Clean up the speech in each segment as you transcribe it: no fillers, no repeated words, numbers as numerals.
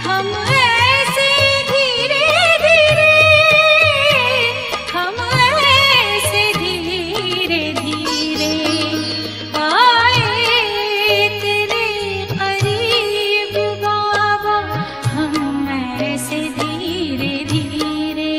हम ऐसे धीरे धीरे, हम ऐसे धीरे धीरे आए तेरे करीब बाबा, हम ऐसे धीरे धीरे।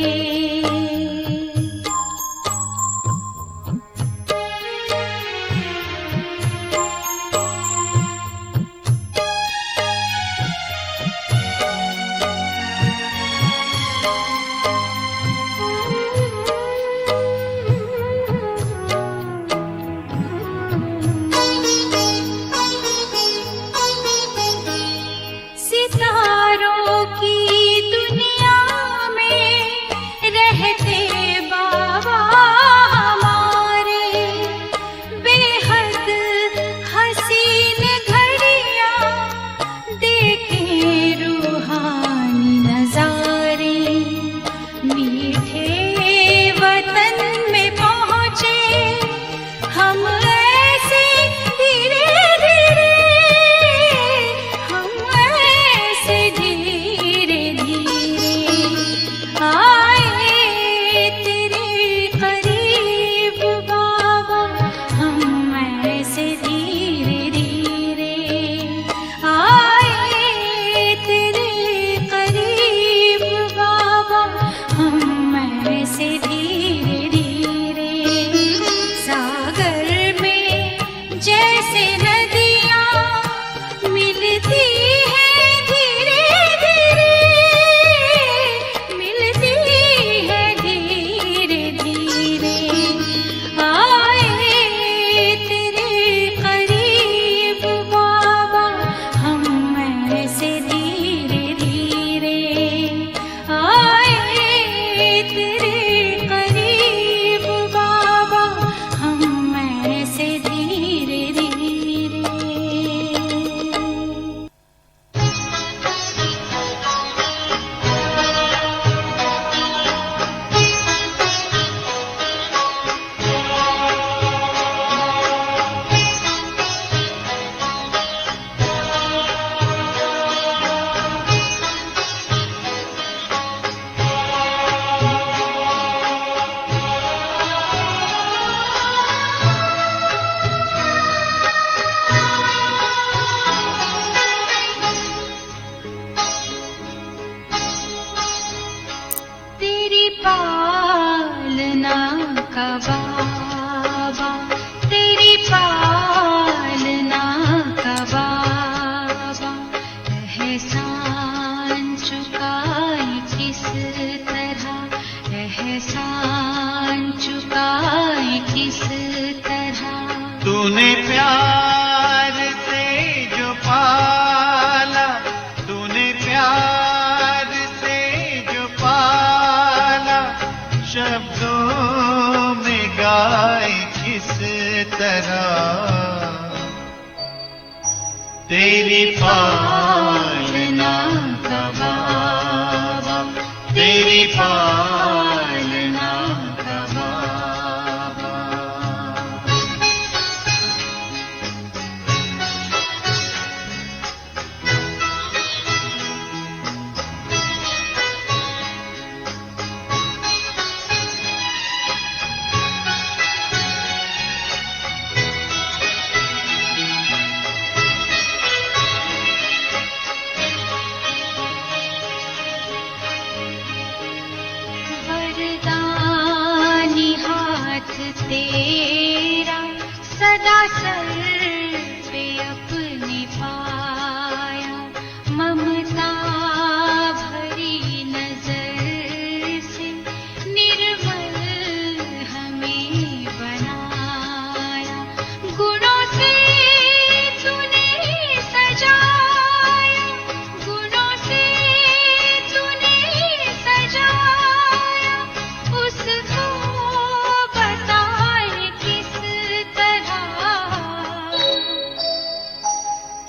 सितारों की दुनिया में रहते बाबा हमारे, बेहद हसीन घड़ियां देखें रूहानी नजारे, मीठे वतन में पहुँचे हम ऐसे धीरे धीरे, हम ऐसे धीरे धीरे आए तेरे करीब बाबा, हम ऐसे धीरे धीरे आए तेरे करीब बाबा, हम ऐसे धीरे धीरे। सागर में जैसे नदियाँ मिलती हैं धीरे धीरे, मिलती है धीरे धीरे आए तेरे करीब बाबा, हम ऐसे धीरे धीरे आए तेरे करीब बाबा, हम ऐसे धीरे धीरे। तेरी पालना का बाबा, तेरी पालना का बाबा, एहसान चुकाए किस तरह, एहसान चुकाए किस तरह। तूने प्यार से जो पाला, तूने प्यार से जो पाला, शब्दों में गाए किस तरह। तेरी पालना का बाबा, तेरी पालना का बाबा। वरदानी हाथ तेरा सदा सर पे अपने पाया, ममता भरी नजर से निर्मल हमें बनाया, गुणों से तूने सजाया, गुणों से तूने सजाया, उसको बताए किस तरह।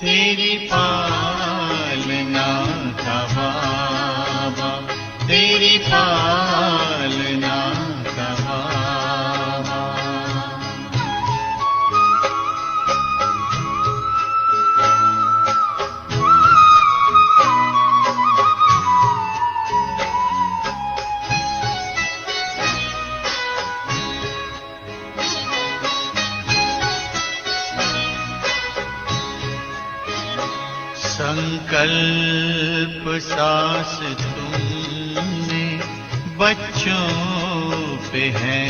तेरी पालना का बाबा, तेरी पालना का बाबा। अल्प सांस तुमने बच्चों पे है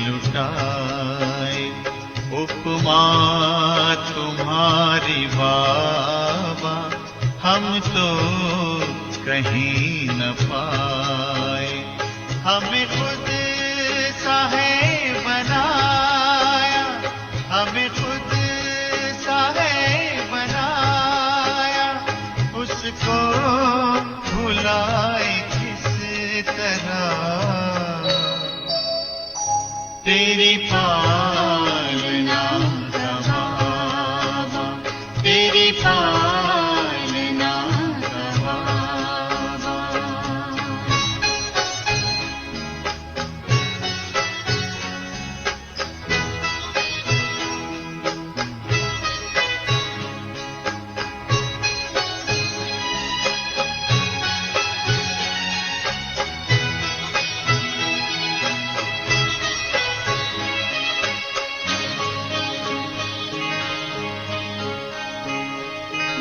लुटाए, उपमा तुम्हारी बाबा हम तो कहीं न पाए। हमें खुद सा है बनाया, हमें खुद सा है बनाया, उसको भुलाए किस तरह। तेरी पालना का बाबा, तेरी पालना का बाबा।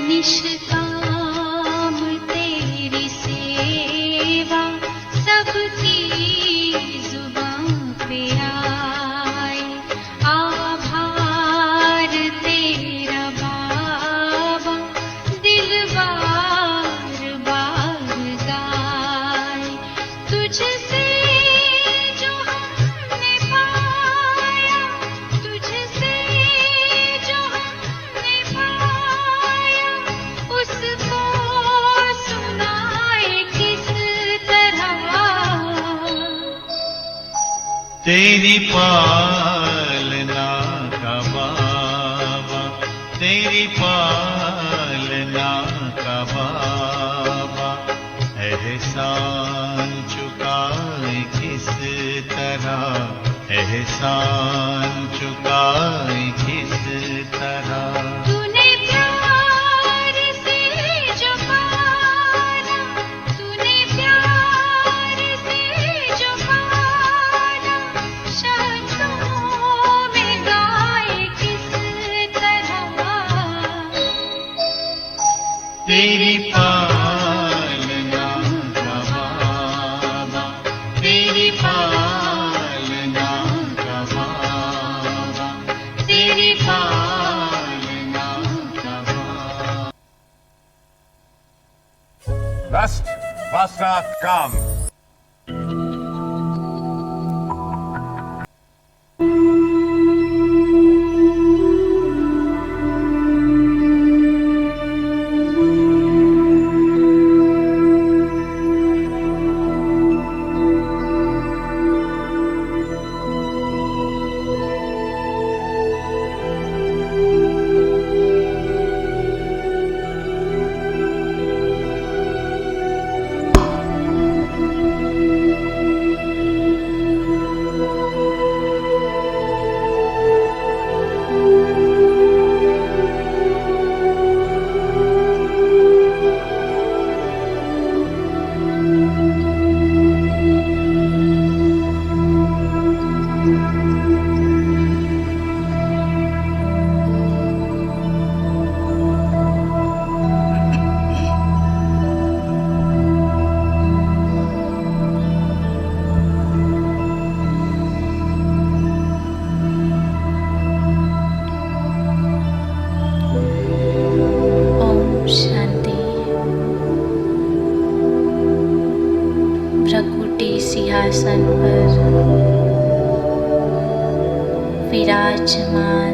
निष्काम तेरी सेवा सबकी जुबां पे आए, आभार तेरा बाबा दिल बार बार गाए। तुझसे जो हमने पाया, तुझसे जो हमने पाया, उसको सुनाए किस तरह। तेरी पालना का बाबा, तेरी पालना का बाबा, एहसान चुकाए किस तरह, एहसान चुकाए किस तरह। तूने प्यार से जो पाला, तूने प्यार से जो पाला, शब्दों में गाए किस तरह। तेरी पालना का बाबा, तेरी पालना का बाबा, तेरी पालना का बाबा। Lasst Wasser kam. सिंहासन पर विराजमान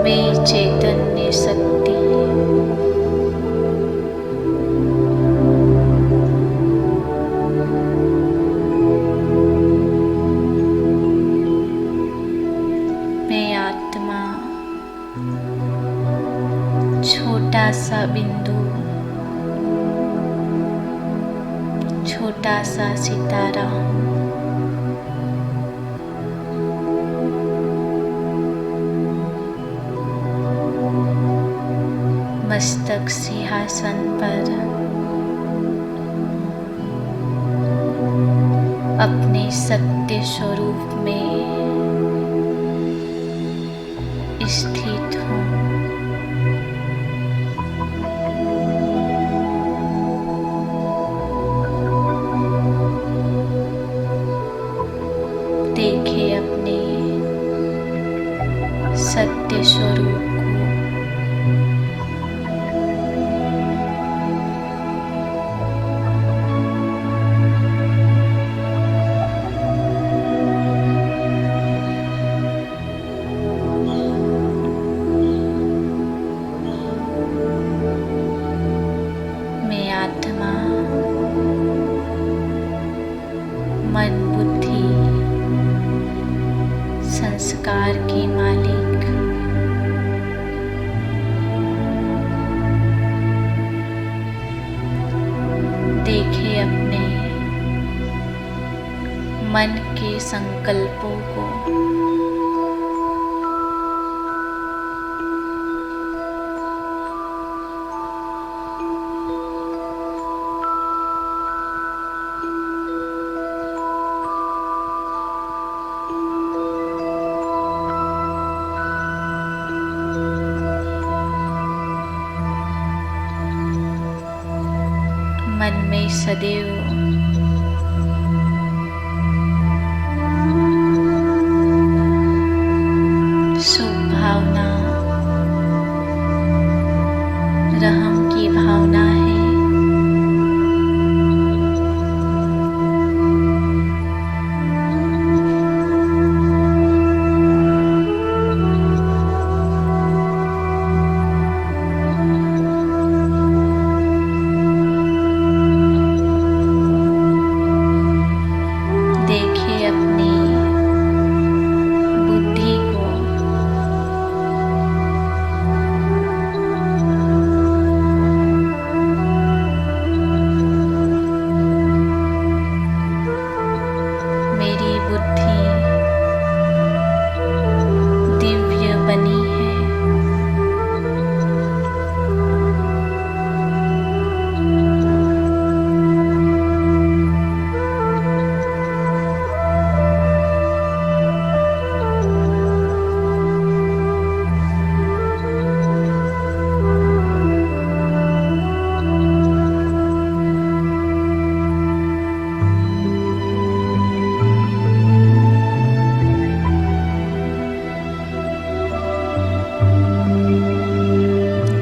मैं चैतन्य शक्ति मैं आत्मा छोटा सा बिंदु, छोटा सा सितारा, मस्तक सिंहासन पर अपने सत्य स्वरूप में स्थित हूँ। मन के संकल्पों को मन में सदैव शुभ भावना, रहम की भावना है। देखिए अपनी बुद्धि को मेरी बुद्धि दिव्य बनी है।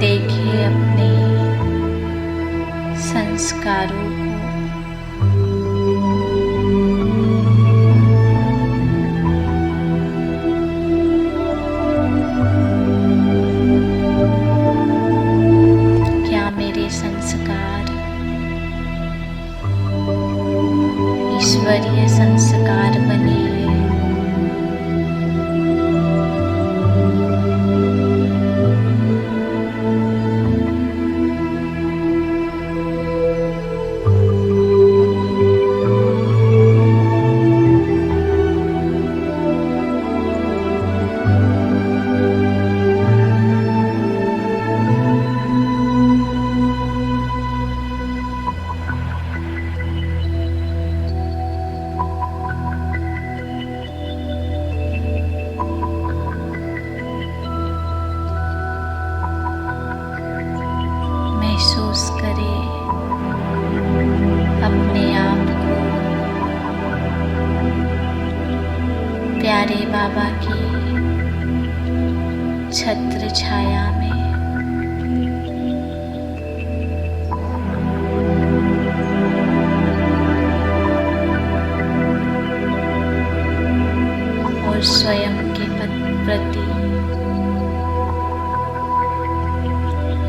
देखिए अपने संस्कारों को क्या मेरे संस्कार ईश्वरीय संस्कार बने हैं? महसूस करें अपने आप को प्यारे बाबा की छत्र छाया में। और स्वयं के प्रति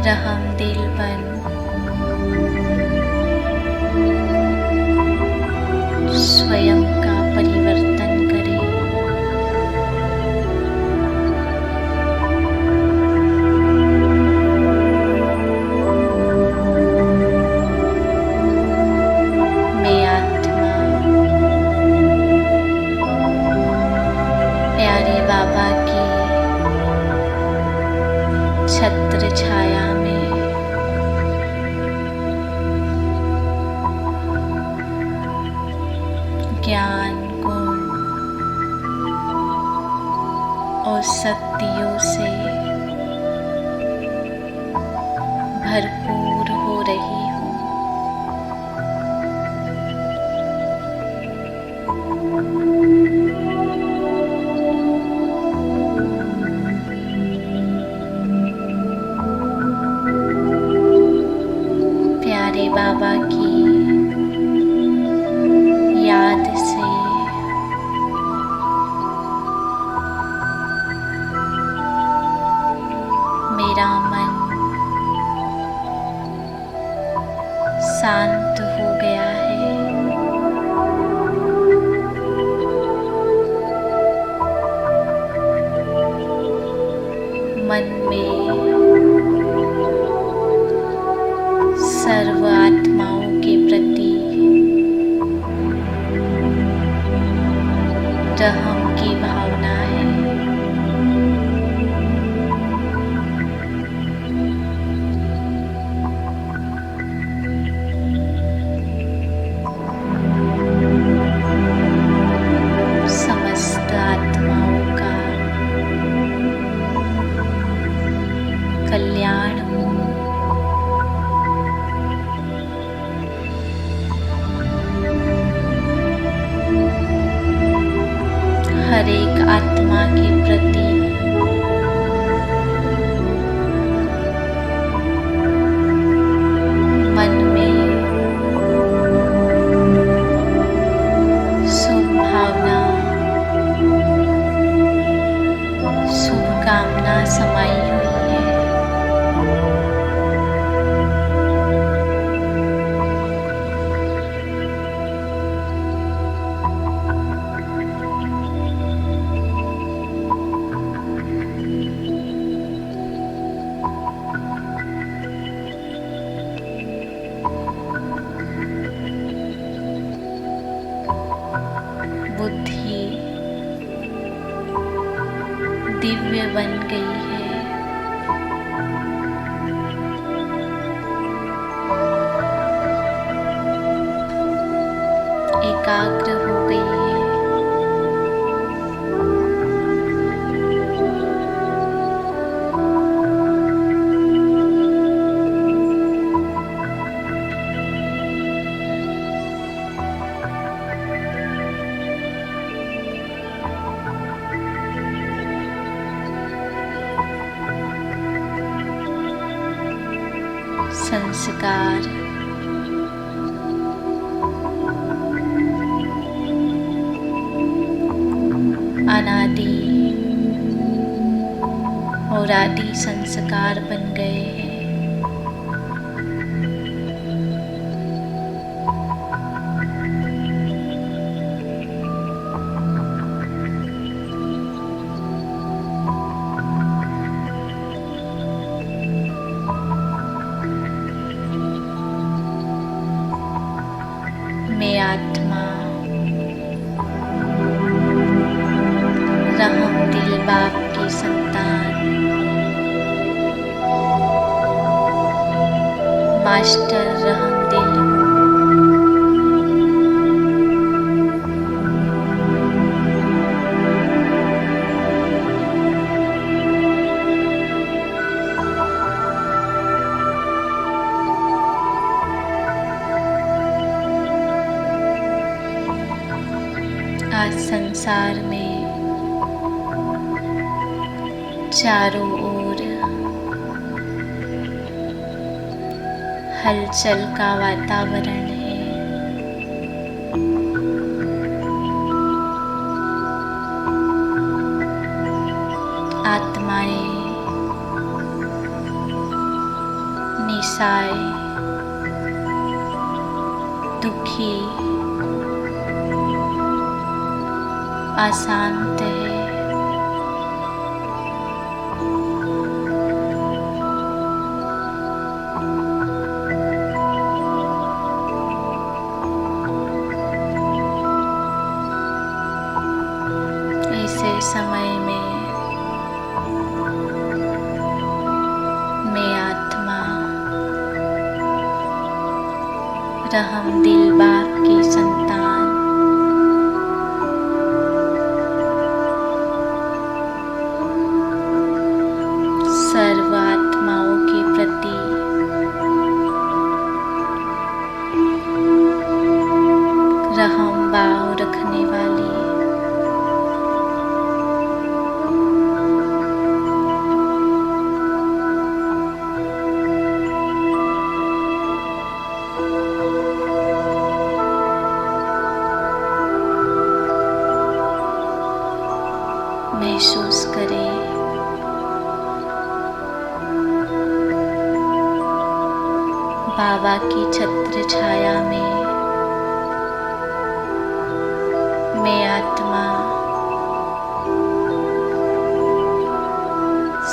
रहम दिलपन स्वयं का परिवर्तन करें। मैं आत्मा प्यारे बाबा की छत्र छाया में ज्ञान, गुण और शक्तियों से भरपूर हो रही हूँ। प्यारे बाबा की याद से मेरा मन शांत हो गया है। मन में सर्व आत्माओं के प्रति स्थिर बन गई है। एकाग्र हो गई है। संस्कार अनादि और आदि संस्कार बन गए हैं। मैं आत्मा रहम दिल बाप की संतान, मास्टर रहम दिल हूँ। आज संसार में चारों ओर हलचल का वातावरण है। आत्माएं निशाए दुखी अशांत है। ऐसे समय में मैं आत्मा रहम दिल बाप की संतान सर्व आत्माओं के प्रति रहम भाव रखने वाली महसूस करें बाबा की छत्र छाया में मैं आत्मा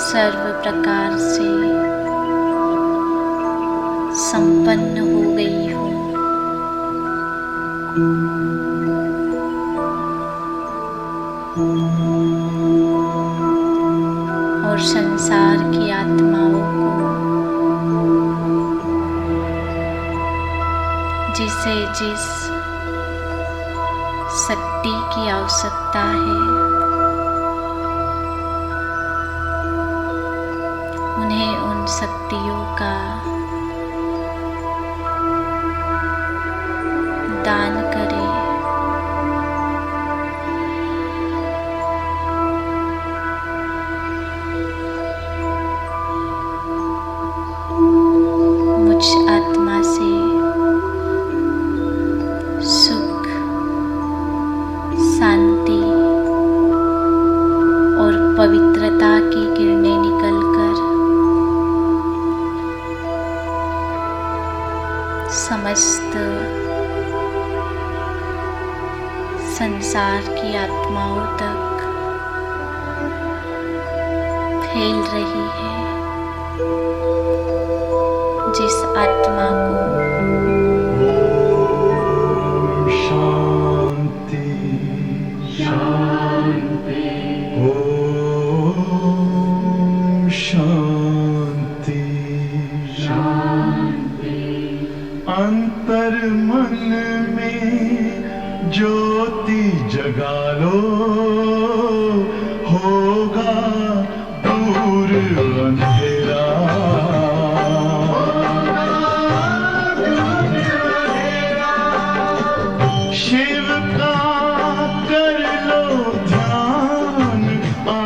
सर्व प्रकार से संपन्न हो गई हूँ। और संसार की आत्माओं को जिसे जिस शक्ति की आवश्यकता है उन्हें उन शक्तियों का दान करें। मुझ आत्मा से सुख, शांति और पवित्रता की किरणें निकलकर समस्त संसार की आत्माओं तक फैल रही है। जिस आत्मा को शांति शांति। अंतर मन में ज्योति जगा लो, होगा दूर अंधेरा। शिव का कर लो ध्यान, आ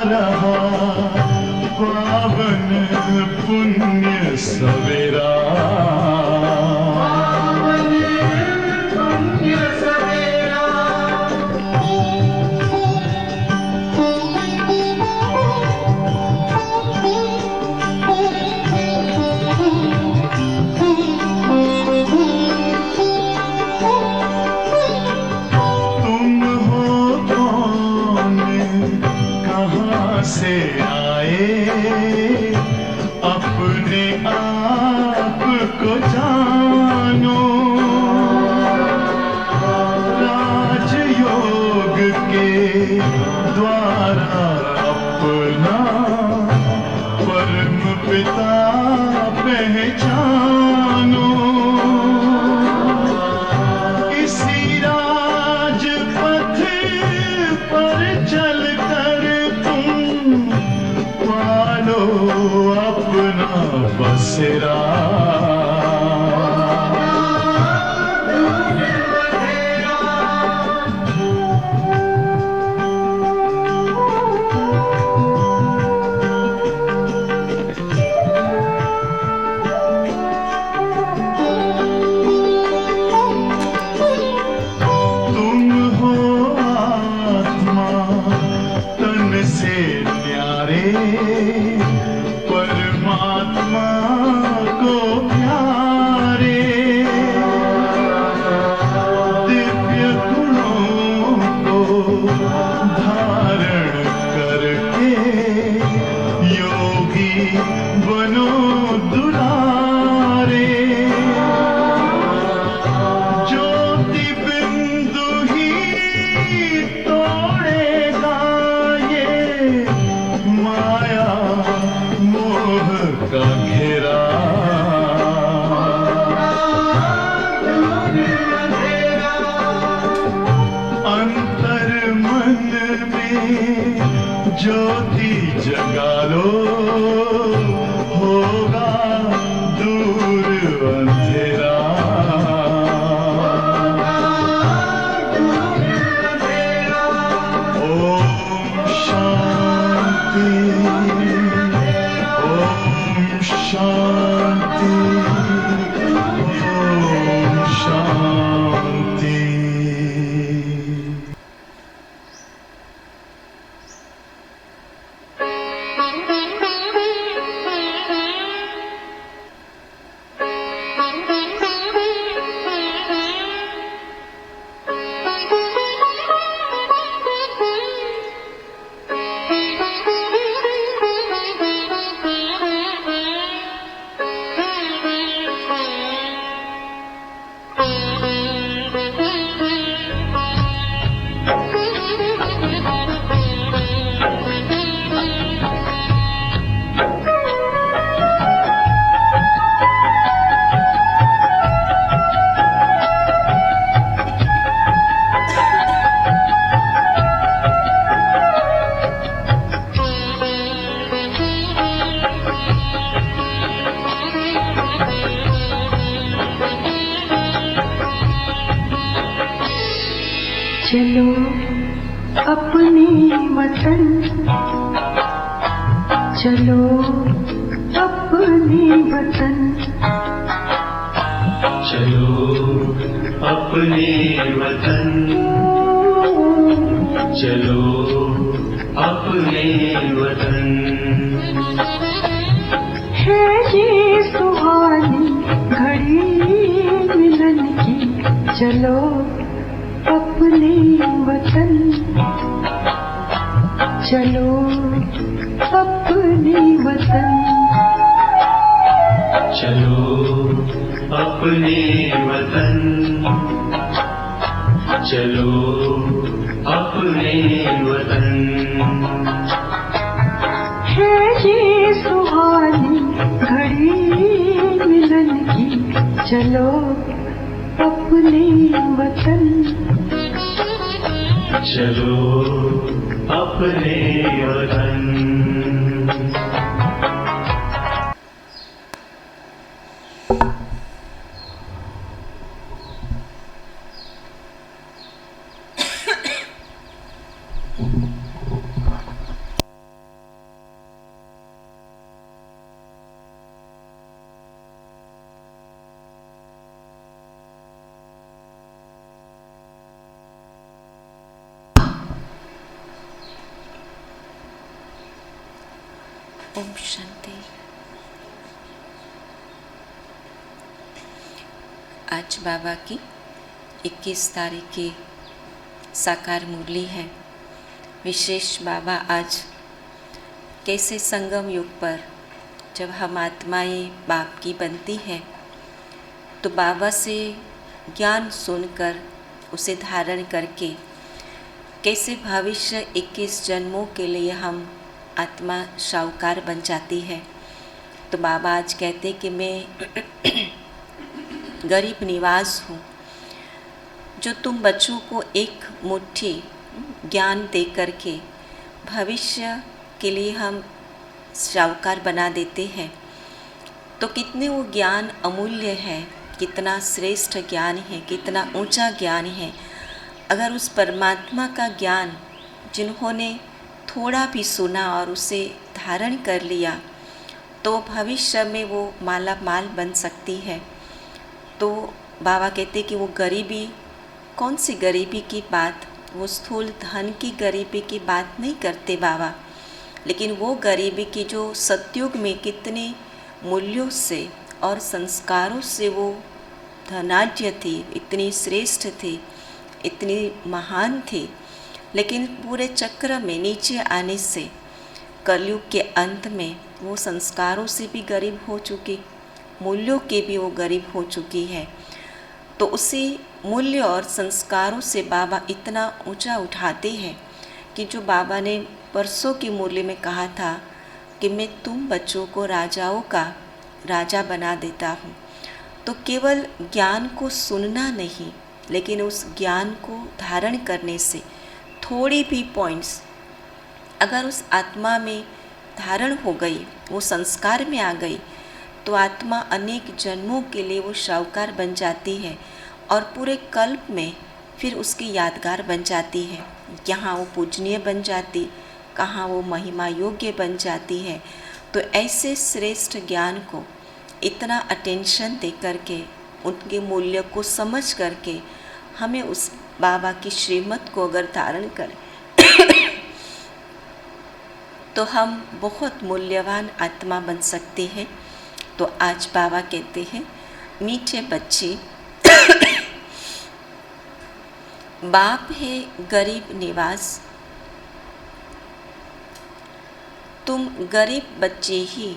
रहा पावन पुण्य सवेरा। से आए अपने आप को जानो, राजयोग के द्वारा अपना परम पिता पहचानो। इसी राजपथ पर चलकर पालो अपना बसेरा। तुम हो आत्मा तन से न्यारे, परमात्मा को प्यारे। दिव्य गुणों को धारण करके योगी बनो दुलारे। ज्योति बिंदु ही तोड़ेगा ये माया मोह का घेरा। अंतर मन में ज्योति जगा लो, होगा दूर अंधेरा। ओम शांति, ओम शांति, ओम शांति। चलो अपने वतन, चलो अपने वतन, चलो अपने वतन, चलो अपने वतन। है ये सुहानी घड़ी मिलन की, चलो अपने वतन, चलो अपने वतन, चलो अपने वतन, चलो अपने वतन। है ये सुहानी घड़ी मिलन की, चलो अपने वतन चलो अपने वतन ओम शांति। आज बाबा की 21 तारीख की साकार मुरली है। विशेष बाबा आज कैसे संगम युग पर जब हम आत्माएं बाप की बनती है तो बाबा से ज्ञान सुनकर उसे धारण करके कैसे भविष्य 21 जन्मों के लिए हम आत्मा शाहूकार बन जाती है। तो बाबा आज कहते कि मैं गरीब निवास हूँ, जो तुम बच्चों को एक मुट्ठी ज्ञान दे करके भविष्य के लिए हम शाहूकार बना देते हैं। तो कितने वो ज्ञान अमूल्य है, कितना श्रेष्ठ ज्ञान है, कितना ऊंचा ज्ञान है। अगर उस परमात्मा का ज्ञान जिन्होंने थोड़ा भी सुना और उसे धारण कर लिया तो भविष्य में वो माला माल बन सकती है। तो बाबा कहते कि वो गरीबी, कौन सी गरीबी की बात, वो स्थूल धन की गरीबी की बात नहीं करते बाबा, लेकिन वो गरीबी की जो सतयुग में कितने मूल्यों से और संस्कारों से वो धनाढ्य थी, इतनी श्रेष्ठ थी, इतनी महान थी, लेकिन पूरे चक्र में नीचे आने से कलयुग के अंत में वो संस्कारों से भी गरीब हो चुकी, मूल्यों के भी वो गरीब हो चुकी है। तो उसी मूल्य और संस्कारों से बाबा इतना ऊंचा उठाते हैं कि जो बाबा ने परसों की मुरली में कहा था कि मैं तुम बच्चों को राजाओं का राजा बना देता हूँ। तो केवल ज्ञान को सुनना नहीं, लेकिन उस ज्ञान को धारण करने से थोड़ी भी पॉइंट्स अगर उस आत्मा में धारण हो गई, वो संस्कार में आ गई, तो आत्मा अनेक जन्मों के लिए वो शाहूकार बन जाती है और पूरे कल्प में फिर उसकी यादगार बन जाती है। यहाँ वो पूजनीय बन जाती, कहाँ वो महिमा योग्य बन जाती है। तो ऐसे श्रेष्ठ ज्ञान को इतना अटेंशन दे करके, उनके मूल्य को समझ करके हमें उस बाबा की श्रीमत को अगर धारण करें तो हम बहुत मूल्यवान आत्मा बन सकते हैं। तो आज बाबा कहते हैं, मीठे बच्चे बाप है गरीब निवास, तुम गरीब बच्चे ही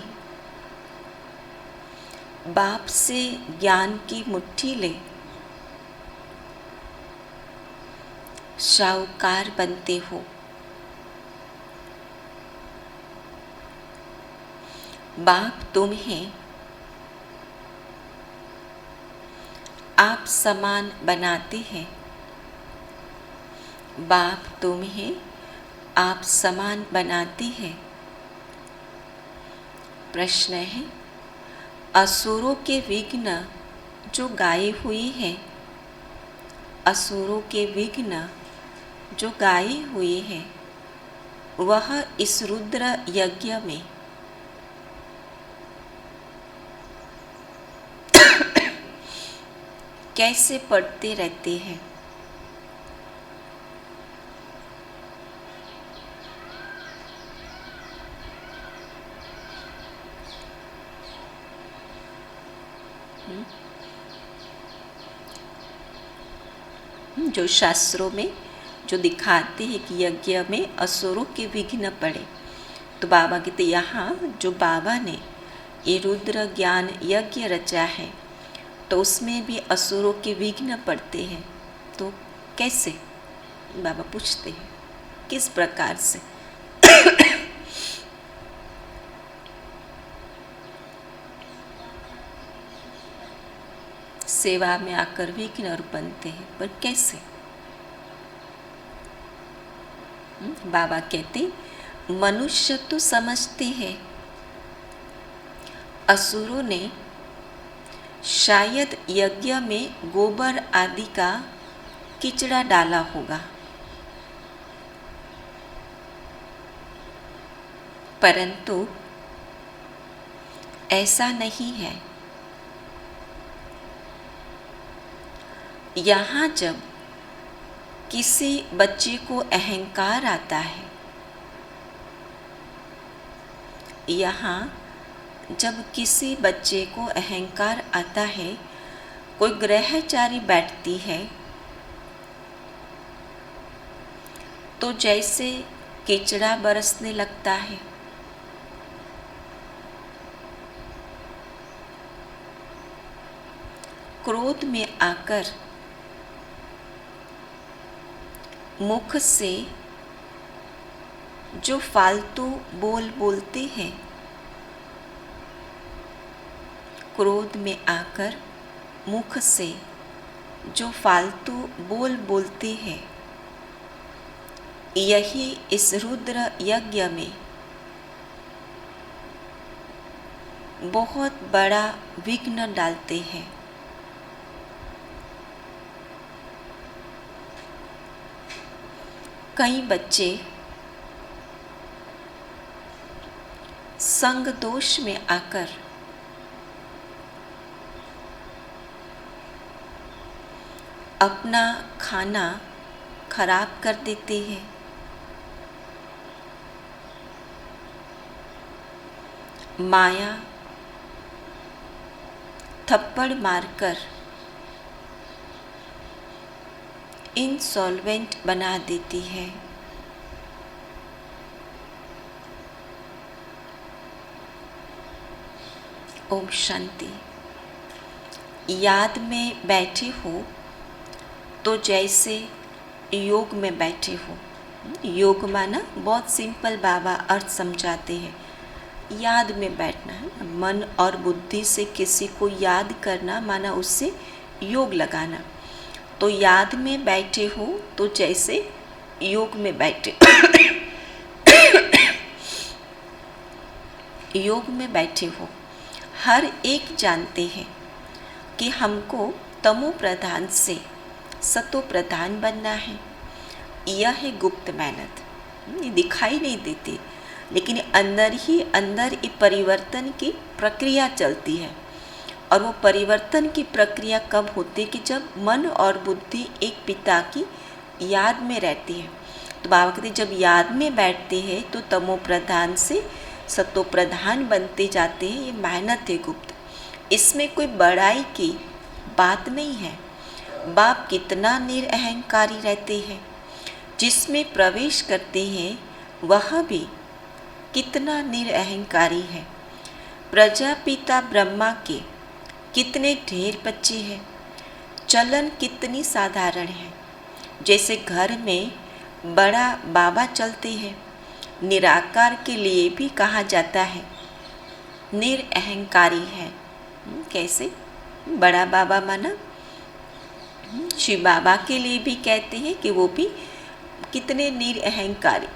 बाप से ज्ञान की मुट्ठी ले शाहूकार बनते हो। बाप तुम्हें आप समान बनाते हैं, बाप तुम्हें आप समान बनाते हैं। प्रश्न है, असुरों के विघ्न जो गाए हुए हैं, असुरों के विघ्न जो गाए हुए हैं, वह इस रुद्र यज्ञ में कैसे पढ़ते रहते हैं। जो शास्त्रों में जो दिखाते हैं कि यज्ञ में असुरों के विघ्न पड़े, तो बाबा कहते यहाँ जो बाबा ने ये रुद्र ज्ञान यज्ञ रचा है तो उसमें भी असुरों के विघ्न पड़ते हैं। तो कैसे, बाबा पूछते हैं किस प्रकार से। सेवा में आकर विघ्न और बनते हैं, पर कैसे? बाबा कहते मनुष्य तो समझते हैं, असुरों ने शायद यज्ञ में गोबर आदि का किचड़ा डाला होगा, परंतु ऐसा नहीं है। यहाँ जब किसी बच्चे को अहंकार आता है, यहाँ जब किसी बच्चे को अहंकार आता है, कोई ग्रहचारी बैठती है, तो जैसे कीचड़ा बरसने लगता है। क्रोध में आकर मुख से जो फालतू बोल बोलते हैं, क्रोध में आकर मुख से जो फालतू बोल बोलते हैं, यही इस रुद्र यज्ञ में बहुत बड़ा विघ्न डालते हैं। कई बच्चे संग दोष में आकर अपना खाना खराब कर देते हैं। माया थप्पड़ मारकर इंसॉल्वेंट बना देती है। ओम शांति। याद में बैठे हो तो जैसे योग में बैठे हो। योग माना बहुत सिंपल बाबा अर्थ समझाते हैं। याद में बैठना है, मन और बुद्धि से किसी को याद करना माना उससे योग लगाना। तो याद में बैठे हो तो जैसे योग में बैठे योग में बैठे हो। हर एक जानते हैं कि हमको तमो प्रधान से सतो प्रधान बनना है। यह है गुप्त मेहनत, ये दिखाई नहीं देती, लेकिन अंदर ही अंदर ये परिवर्तन की प्रक्रिया चलती है। और वो परिवर्तन की प्रक्रिया कब होती है कि जब मन और बुद्धि एक पिता की याद में रहती है। तो बाबा कहते जब याद में बैठते हैं तो तमो प्रधान से सतो प्रधान बनते जाते हैं। ये मेहनत है गुप्त, इसमें कोई बड़ाई की बात नहीं है। बाप कितना निरअहंकारी रहते हैं, जिसमें प्रवेश करते हैं वह भी कितना निरअहंकारी है। प्रजापिता ब्रह्मा के कितने ढेर बच्चे हैं, चलन कितनी साधारण है। जैसे घर में बड़ा बाबा चलते हैं, निराकार के लिए भी कहा जाता है निरअहंकारी है। कैसे? बड़ा बाबा माना शिव बाबा के लिए भी कहते हैं कि वो भी कितने निरअहंकारी।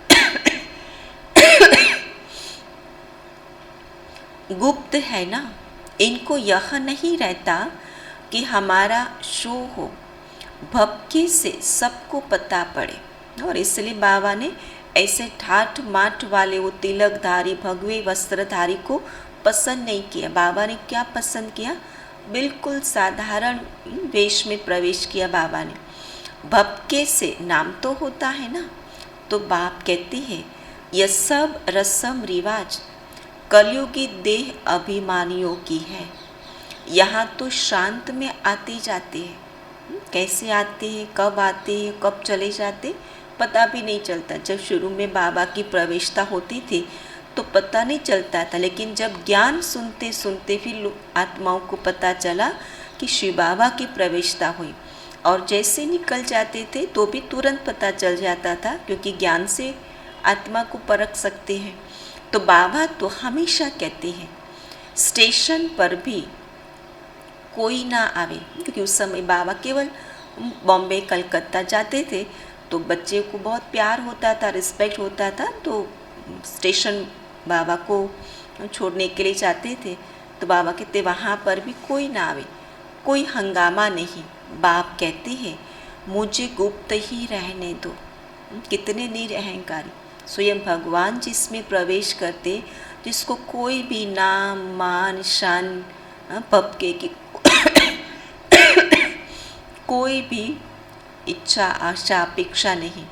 गुप्त है ना, इनको यह नहीं रहता कि हमारा शो हो, भपके से सबको पता पड़े। और इसलिए बाबा ने ऐसे ठाठ माठ वाले वो तिलकधारी भगवे वस्त्रधारी को पसंद नहीं किया। बाबा ने क्या पसंद किया? बिल्कुल साधारण वेश में प्रवेश किया बाबा ने। भपके से नाम तो होता है ना। तो बाप कहते हैं यह सब रस्म रिवाज कलयुगी देह अभिमानियों की है। यहाँ तो शांत में आते जाते हैं। कैसे आते हैं, कब आते हैं, कब चले जाते, पता भी नहीं चलता। जब शुरू में बाबा की प्रवेशता होती थी तो पता नहीं चलता था, लेकिन जब ज्ञान सुनते सुनते फिर आत्माओं को पता चला कि शिव बाबा की प्रवेशता हुई। और जैसे निकल जाते थे तो भी तुरंत पता चल जाता था, क्योंकि ज्ञान से आत्मा को परख सकते हैं। तो बाबा तो हमेशा कहते हैं स्टेशन पर भी कोई ना आवे, क्योंकि उस समय बाबा केवल बॉम्बे कलकत्ता जाते थे, तो बच्चे को बहुत प्यार होता था, रिस्पेक्ट होता था, तो स्टेशन बाबा को छोड़ने के लिए जाते थे। तो बाबा कहते वहाँ पर भी कोई ना आवे, कोई हंगामा नहीं। बाप कहते हैं मुझे गुप्त ही रहने दो। कितने निरअहंकारी, स्वयं भगवान जिसमें प्रवेश करते, जिसको कोई भी नाम मान शान पबके की कोई भी इच्छा आशा अपेक्षा नहीं।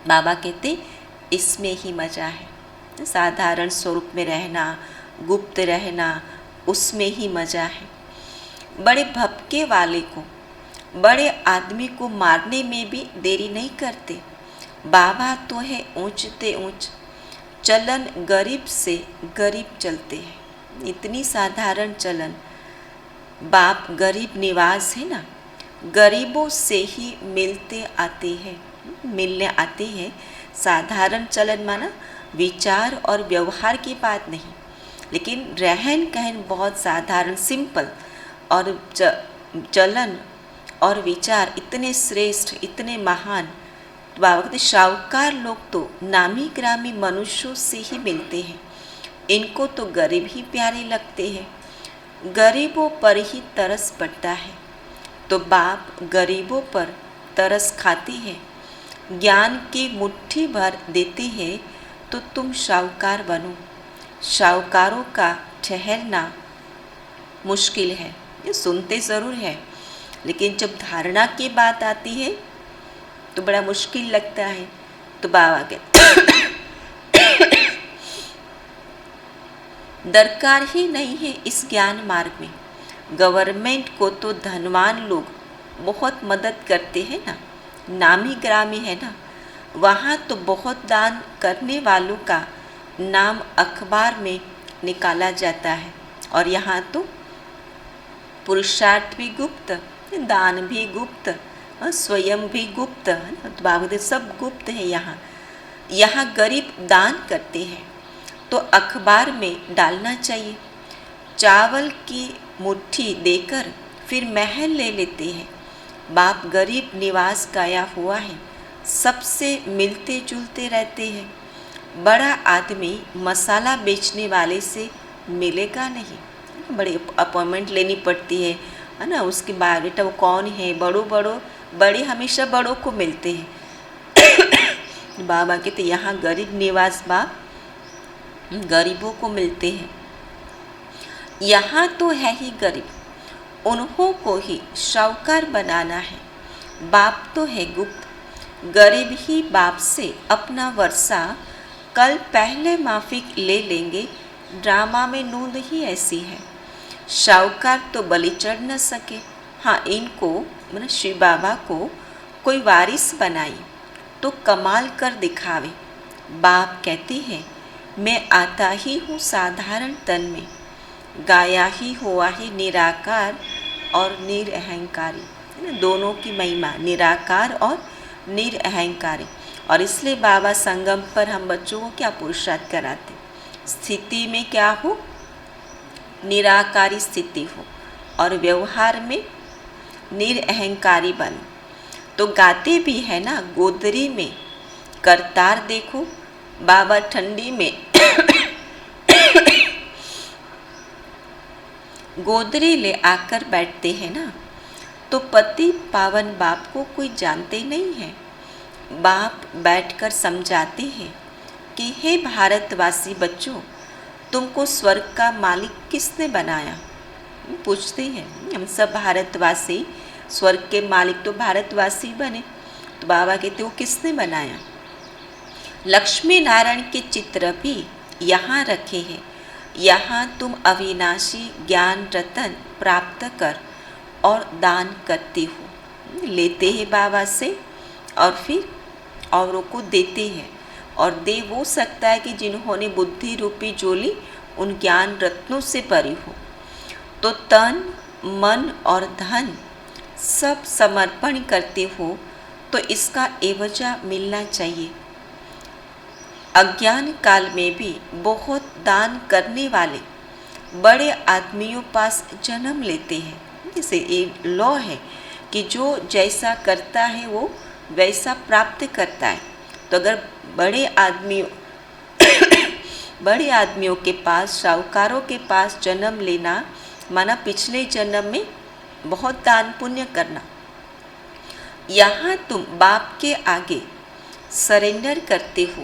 बाबा कहते इसमें ही मज़ा है। साधारण स्वरूप में रहना, गुप्त रहना, उसमें ही मज़ा है। बड़े भपके वाले को, बड़े आदमी को मारने में भी देरी नहीं करते। बाबा तो है ऊंचते ऊंच, चलन गरीब से गरीब चलते हैं। इतनी साधारण चलन। बाप गरीब निवास है ना, गरीबों से ही मिलने आते हैं। साधारण चलन माना विचार और व्यवहार की बात नहीं, लेकिन रहन कहन बहुत साधारण सिंपल, और चलन और विचार इतने श्रेष्ठ, इतने महान। बाबा कहते शाहूकार लोग तो नामी ग्रामी मनुष्यों से ही मिलते हैं, इनको तो गरीब ही प्यारे लगते हैं। गरीबों पर ही तरस पड़ता है, तो बाप गरीबों पर तरस खाते हैं। ज्ञान की मुट्ठी भर देते हैं, तो तुम शाहूकार बनो। शाहूकारों का ठहरना मुश्किल है, ये सुनते ज़रूर है, लेकिन जब धारणा की बात आती है तो बड़ा मुश्किल लगता है। तो बाबा कहते दरकार ही नहीं है इस ज्ञान मार्ग में। गवर्नमेंट को तो धनवान लोग बहुत मदद करते हैं ना, नामी ग्रामी है ना, वहाँ तो बहुत दान करने वालों का नाम अखबार में निकाला जाता है, और यहाँ तो पुरुषार्थ भी गुप्त, दान भी गुप्त, स्वयं भी गुप्त है ना। तो बाबा सब गुप्त है। यहाँ गरीब दान करते हैं तो अखबार में डालना चाहिए। चावल की मुट्ठी देकर फिर महल ले लेते हैं। बाप गरीब निवास गाया हुआ है, सबसे मिलते जुलते रहते हैं। बड़ा आदमी मसाला बेचने वाले से मिलेगा नहीं, बड़ी अपॉइंटमेंट लेनी पड़ती है ना। उसके बायोडाटा वो कौन है, बड़े हमेशा बड़ों को मिलते हैं। बाबा कहते यहाँ गरीब निवास बाप गरीबों को मिलते हैं। यहाँ तो है ही गरीब, उन्हों को ही शाहूकार बनाना है। बाप तो है गुप्त, गरीब ही बाप से अपना वर्षा कल पहले माफिक ले लेंगे। ड्रामा में नूंद ही ऐसी है, शाहूकार तो बलि चढ़ न सके। हाँ, इनको मतलब शिव बाबा को कोई वारिस बनाई तो कमाल कर दिखावे। बाप कहते हैं मैं आता ही हूँ साधारण तन में, गाया ही हुआ है निराकार और निरअहंकारी, है ना। दोनों की महिमा, निराकार और निरअहंकारी। और इसलिए बाबा संगम पर हम बच्चों को क्या पुरुषार्थ कराते, स्थिति में क्या हो, निराकारी स्थिति हो, और व्यवहार में निरअहंकारी बनो। तो गाते भी है ना, गोदरी में करतार देखो। बाबा ठंडी में गोदरी ले आकर बैठते हैं ना, तो पति पावन बाप को कोई जानते नहीं है। बाप बैठकर समझाते हैं कि हे भारतवासी बच्चों, तुमको स्वर्ग का मालिक किसने बनाया। पूछते हैं हम सब भारतवासी, स्वर्ग के मालिक तो भारतवासी बने। तो बाबा कहते वो किसने बनाया। लक्ष्मी नारायण के चित्र भी यहाँ रखे हैं। यहाँ तुम अविनाशी ज्ञान रतन प्राप्त कर और दान करते हो। लेते हैं बाबा से और फिर औरों को देते हैं। और दे वो सकता है कि जिन्होंने बुद्धि रूपी झोली उन ज्ञान रत्नों से भरी हो। तो तन मन और धन सब समर्पण करते हो तो इसका एवजा मिलना चाहिए। अज्ञान काल में भी बहुत दान करने वाले बड़े आदमियों पास जन्म लेते हैं। जैसे ये लॉ है कि जो जैसा करता है वो वैसा प्राप्त करता है। तो अगर बड़े आदमियों के पास, साहूकारों के पास जन्म लेना माना पिछले जन्म में बहुत दान पुण्य करना। यहाँ तुम बाप के आगे सरेंडर करते हो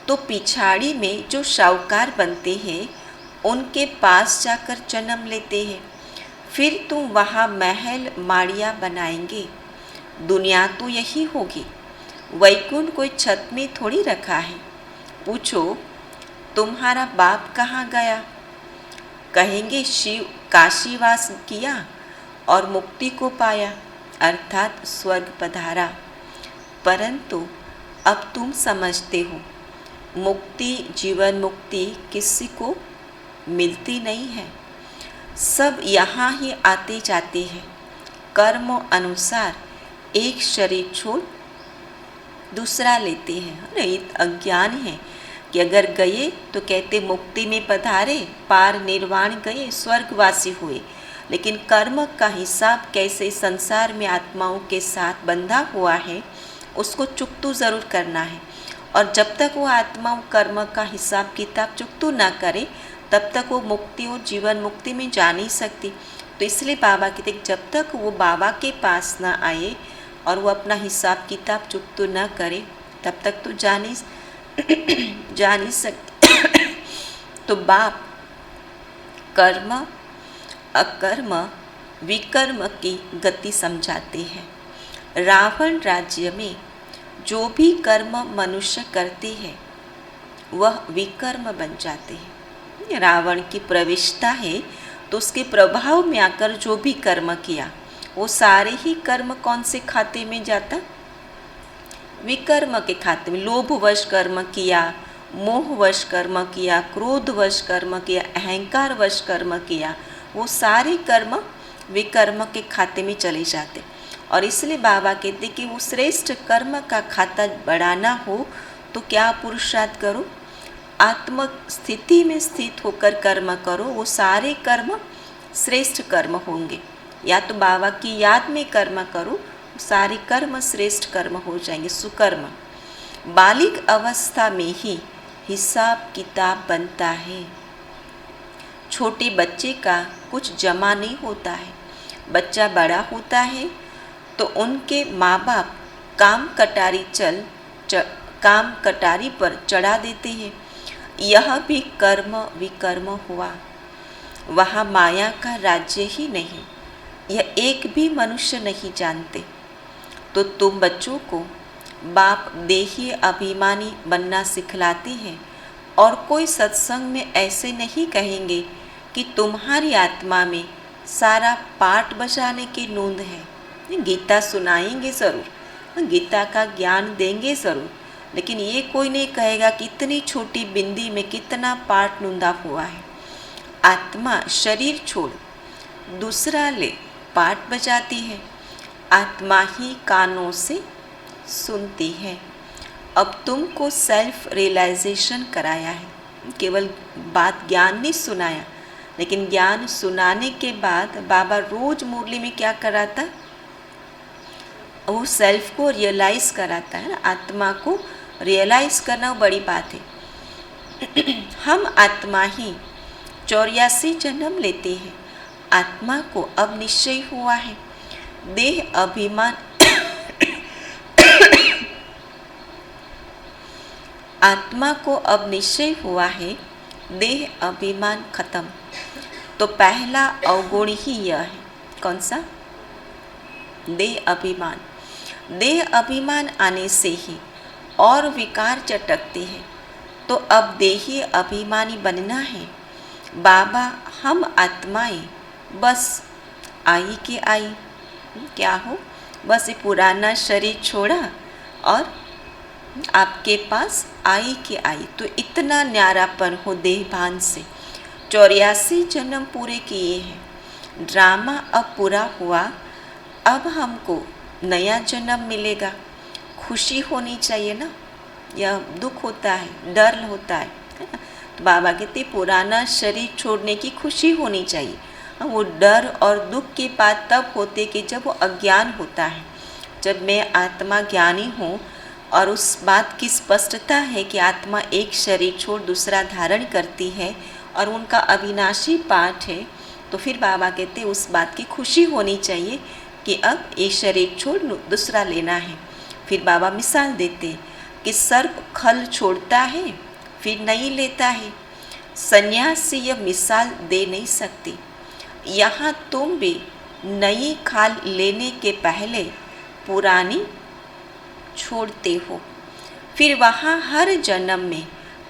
तो पिछाड़ी में जो साहूकार बनते हैं उनके पास जाकर जन्म लेते हैं। फिर तुम वहाँ महल माड़ियाँ बनाएंगे। दुनिया तो यही होगी, वैकुंठ कोई छत में थोड़ी रखा है। पूछो तुम्हारा बाप कहाँ गया? कहेंगे शिव काशीवास किया और मुक्ति को पाया, अर्थात स्वर्ग पधारा। परंतु अब तुम समझते हो मुक्ति, जीवन मुक्ति किसी को मिलती नहीं है। सब यहाँ ही आते जाते हैं। कर्म अनुसार एक शरीर छोड़ दूसरा लेते हैं। नहीं, अज्ञान है कि अगर गए तो कहते मुक्ति में पधारे, पार निर्वाण गए, स्वर्गवासी हुए। लेकिन कर्म का हिसाब कैसे संसार में आत्माओं के साथ बंधा हुआ है उसको चुकतू ज़रूर करना है। और जब तक वो आत्माओं कर्म का हिसाब किताब चुकतू ना करे तब तक वो मुक्ति और जीवन मुक्ति में जा नहीं सकती। तो इसलिए बाबा कहते जब तक वो बाबा के पास ना आए और वो अपना हिसाब किताब चुकतू ना करे तब तक तो जा नहीं सकते। तो बाप कर्म अकर्म विकर्म की गति समझाते हैं। रावण राज्य में जो भी कर्म मनुष्य करते हैं वह विकर्म बन जाते हैं। रावण की प्रविष्टता है तो उसके प्रभाव में आकर जो भी कर्म किया वो सारे ही कर्म कौन से खाते में जाता? विकर्म के खाते में। लोभवश कर्म किया, मोहवश कर्म किया, क्रोधवश कर्म किया, अहंकारवश कर्म किया, वो सारे कर्म विकर्म के खाते में चले जाते। और इसलिए बाबा कहते कि वो श्रेष्ठ कर्म का खाता बढ़ाना हो तो क्या पुरुषार्थ करो? आत्म स्थिति में स्थित होकर कर्म करो, वो सारे कर्म श्रेष्ठ कर्म होंगे। या तो बाबा की याद में कर्म करो, सारे कर्म श्रेष्ठ कर्म हो जाएंगे, सुकर्म। बालिक अवस्था में ही हिसाब किताब बनता है। छोटे बच्चे का कुछ जमा नहीं होता है। बच्चा बड़ा होता है तो उनके माँ बाप काम कटारी पर चढ़ा देते हैं। यह भी कर्म विकर्म हुआ। वहाँ माया का राज्य ही नहीं, यह एक भी मनुष्य नहीं जानते। तो तुम बच्चों को बाप देही अभिमानी बनना सिखलाते हैं। और कोई सत्संग में ऐसे नहीं कहेंगे कि तुम्हारी आत्मा में सारा पाठ बजाने की नूंद है। गीता सुनाएंगे ज़रूर, गीता का ज्ञान देंगे ज़रूर, लेकिन ये कोई नहीं कहेगा कि इतनी छोटी बिंदी में कितना पाठ नूंदा हुआ है। आत्मा शरीर छोड़ दूसरा ले पाठ बजाती है। आत्मा ही कानों से सुनती है। अब तुमको सेल्फ रियलाइजेशन कराया है, केवल बात ज्ञान नहीं सुनाया, लेकिन ज्ञान सुनाने के बाद बाबा रोज मुरली में क्या कराता? वो सेल्फ को रियलाइज़ कराता है ना। आत्मा को रियलाइज़ करना बड़ी बात है। हम आत्मा ही 84 जन्म लेते हैं। आत्मा को अब निश्चय हुआ है। देह अभिमान आत्मा को अब निश्चय हुआ है, देह अभिमान खत्म। तो पहला अवगुण ही यह है। कौन सा? देह अभिमान। देह अभिमान आने से ही और विकार चटकते हैं। तो अब देही अभिमानी बनना है। बाबा हम आत्माएं बस आई के आई, क्या हो, बस ये पुराना शरीर छोड़ा और आपके पास आई के आई। तो इतना न्यारापन हो देहभान से। 84 जन्म पूरे किए हैं। ड्रामा अब पूरा हुआ। अब हमको नया जन्म मिलेगा। खुशी होनी चाहिए ना, यह दुख होता है, डर होता है ना? तो बाबा कहते पुराना शरीर छोड़ने की खुशी होनी चाहिए। वो डर और दुख की बात तब होती कि जब वो अज्ञान होता है। जब मैं आत्मा ज्ञानी हूँ और उस बात की स्पष्टता है कि आत्मा एक शरीर छोड़ दूसरा धारण करती है और उनका अविनाशी पाठ है, तो फिर बाबा कहते हैं उस बात की खुशी होनी चाहिए कि अब ये शरीर छोड़ दूसरा लेना है। फिर बाबा मिसाल देते कि सर्प खल छोड़ता है फिर नहीं लेता है। संन्यास से यह मिसाल दे नहीं सकती। यहाँ तुम भी नई खाल लेने के पहले पुरानी छोड़ते हो, फिर वहाँ हर जन्म में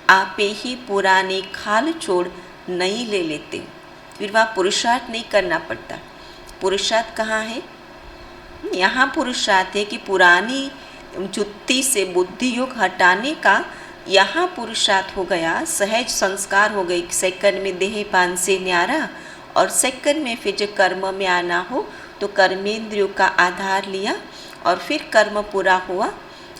आप ही पुरानी खाल छोड़ नई ले लेते हो। फिर वहाँ पुरुषार्थ नहीं करना पड़ता। पुरुषार्थ कहाँ है? यहाँ पुरुषार्थ है कि पुरानी जुत्ती से बुद्धि योग हटाने का यहाँ पुरुषार्थ हो गया, सहज संस्कार हो गई। सेकंड में देह पान से न्यारा, और सेकंड में फिर जो कर्म में आना हो तो कर्मेंद्रियों का आधार लिया और फिर कर्म पूरा हुआ,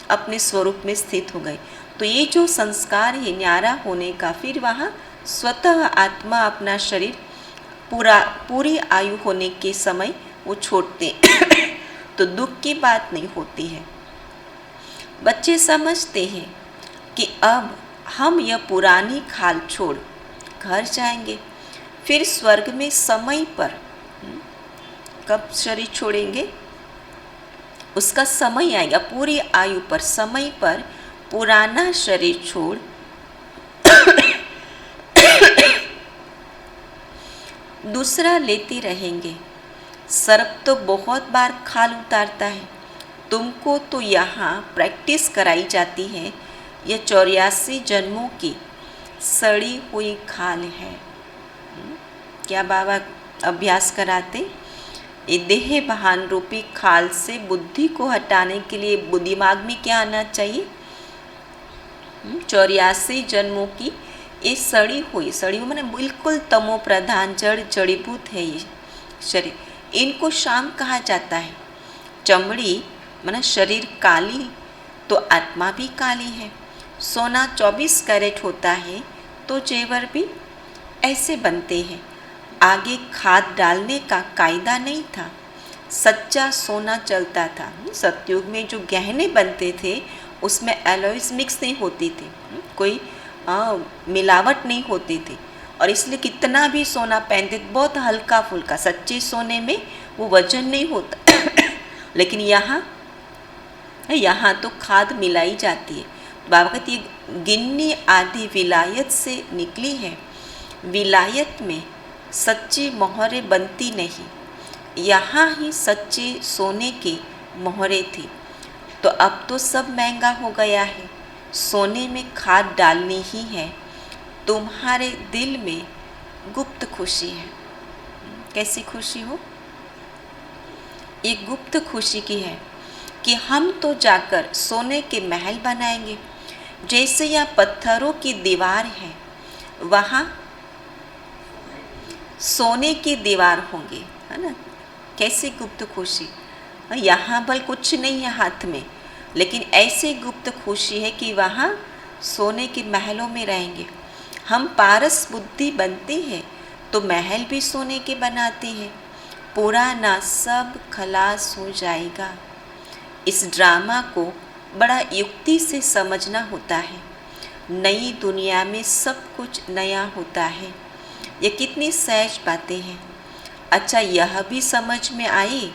अपने स्वरूप में स्थित हो गए। तो ये जो संस्कार है न्यारा होने का, फिर वहाँ स्वतः आत्मा अपना शरीर पूरी आयु होने के समय वो छोड़ते तो दुख की बात नहीं होती है। बच्चे समझते हैं कि अब हम यह पुरानी खाल छोड़ घर जाएंगे, फिर स्वर्ग में समय पर कब शरीर छोड़ेंगे उसका समय आएगा। पूरी आयु पर समय पर पुराना शरीर छोड़ दूसरा लेते रहेंगे। सर्प तो बहुत बार खाल उतारता है, तुमको तो यहाँ प्रैक्टिस कराई जाती है। यह 84 जन्मों की सड़ी हुई खाल है। क्या बाबा अभ्यास कराते? ये देह भान रूपी खाल से बुद्धि को हटाने के लिए दिमाग में क्या आना चाहिए? 84 जन्मों की ये सड़ी हुई मैंने बिल्कुल तमो प्रधान जड़ीभूत है ये शरीर। इनको शाम कहा जाता है। चमड़ी माना शरीर काली तो आत्मा भी काली है। सोना 24 कैरेट होता है तो जेवर भी ऐसे बनते हैं। आगे खाद डालने का कायदा नहीं था, सच्चा सोना चलता था। सतयुग में जो गहने बनते थे उसमें एलॉयज मिक्स नहीं होती थी, कोई मिलावट नहीं होती थी, और इसलिए कितना भी सोना पहनते बहुत हल्का फुल्का। सच्चे सोने में वो वजन नहीं होता लेकिन यहाँ तो खाद मिलाई जाती है। बाबा कहती है गिन्नी आदि विलायत से निकली है। विलायत में सच्ची मोहरें बनती नहीं, यहाँ ही सच्चे सोने की मोहरें थी। तो अब तो सब महंगा हो गया है, सोने में खाद डालनी ही है। तुम्हारे दिल में गुप्त खुशी है। कैसी खुशी हो? ये गुप्त खुशी की है कि हम तो जाकर सोने के महल बनाएंगे। जैसे यहाँ पत्थरों की दीवार है, वहाँ सोने की दीवार होंगी, है ना? कैसी गुप्त खुशी। यहाँ बल कुछ नहीं है हाथ में, लेकिन ऐसी गुप्त खुशी है कि वहाँ सोने के महलों में रहेंगे। हम पारस बुद्धि बनते हैं तो महल भी सोने के बनाते हैं। पुराना सब खलास हो जाएगा। इस ड्रामा को बड़ा युक्ति से समझना होता है। नई दुनिया में सब कुछ नया होता है। ये कितनी सहज बातें हैं। अच्छा, यह भी समझ में आई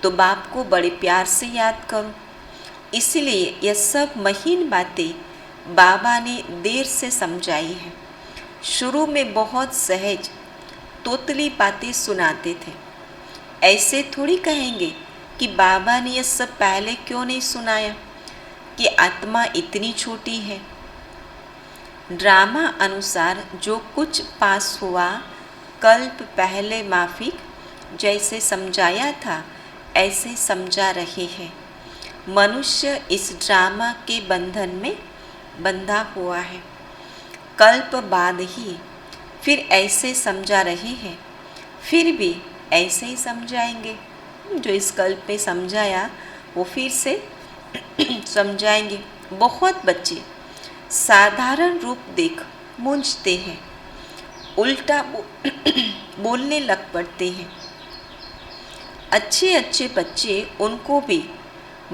तो बाप को बड़े प्यार से याद करो। इसलिए यह सब महीन बातें बाबा ने देर से समझाई है। शुरू में बहुत सहज तोतली बातें सुनाते थे। ऐसे थोड़ी कहेंगे कि बाबा ने यह सब पहले क्यों नहीं सुनाया कि आत्मा इतनी छोटी है। ड्रामा अनुसार जो कुछ पास हुआ कल्प पहले माफिक जैसे समझाया था ऐसे समझा रहे हैं। मनुष्य इस ड्रामा के बंधन में बंधा हुआ है। कल्प बाद ही फिर ऐसे समझा रहे हैं, फिर भी ऐसे ही समझाएंगे। जो इस कल्प पे समझाया वो फिर से समझाएंगे। बहुत बच्चे साधारण रूप देख मूंझते हैं। उल्टा बोलने लग पड़ते हैं। अच्छे अच्छे बच्चे उनको भी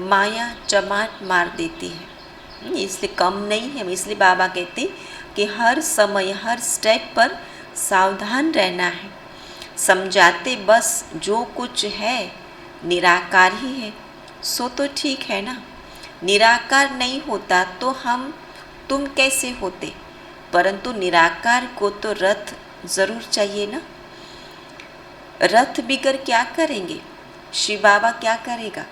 माया चमाट मार देती है, इसलिए कम नहीं है। इसलिए बाबा कहते हैं कि हर समय हर स्टेप पर सावधान रहना है। समझाते बस जो कुछ है निराकार ही है, सो तो ठीक है ना। निराकार नहीं होता तो तुम कैसे होते, परंतु निराकार को तो रथ ज़रूर चाहिए ना। रथ बिगर क्या करेंगे, शिव बाबा क्या करेगा।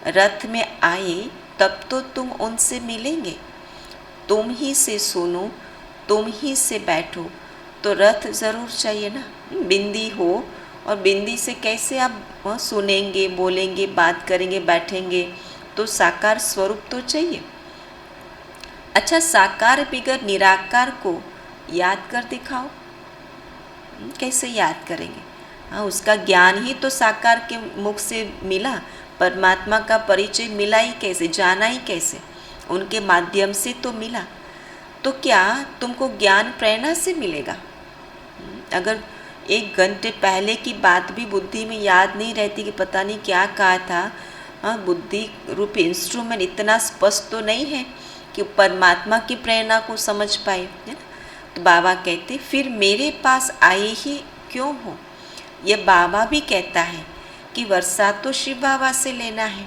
रथ में आए तब तो तुम उनसे मिलेंगे। तुम ही से सुनो, तुम ही से बैठो, तो रथ ज़रूर चाहिए ना। बिंदी हो और बिंदी से कैसे आप सुनेंगे, बोलेंगे, बात करेंगे, बैठेंगे, तो साकार स्वरूप तो चाहिए। अच्छा, साकार बिगर निराकार को याद कर दिखाओ, कैसे याद करेंगे। हाँ, उसका ज्ञान ही तो साकार के मुख से मिला, परमात्मा का परिचय मिला ही कैसे, जाना ही कैसे, उनके माध्यम से तो मिला। तो क्या तुमको ज्ञान प्रेरणा से मिलेगा। अगर 1 घंटे पहले की बात भी बुद्धि में याद नहीं रहती कि पता नहीं क्या कहा था, हाँ, बुद्धि रूपी इंस्ट्रूमेंट इतना स्पष्ट तो नहीं है कि परमात्मा की प्रेरणा को समझ पाए, है ना। तो बाबा कहते फिर मेरे पास आए ही क्यों हो। यह बाबा भी कहता है कि वर्षा तो शिव बाबा से लेना है।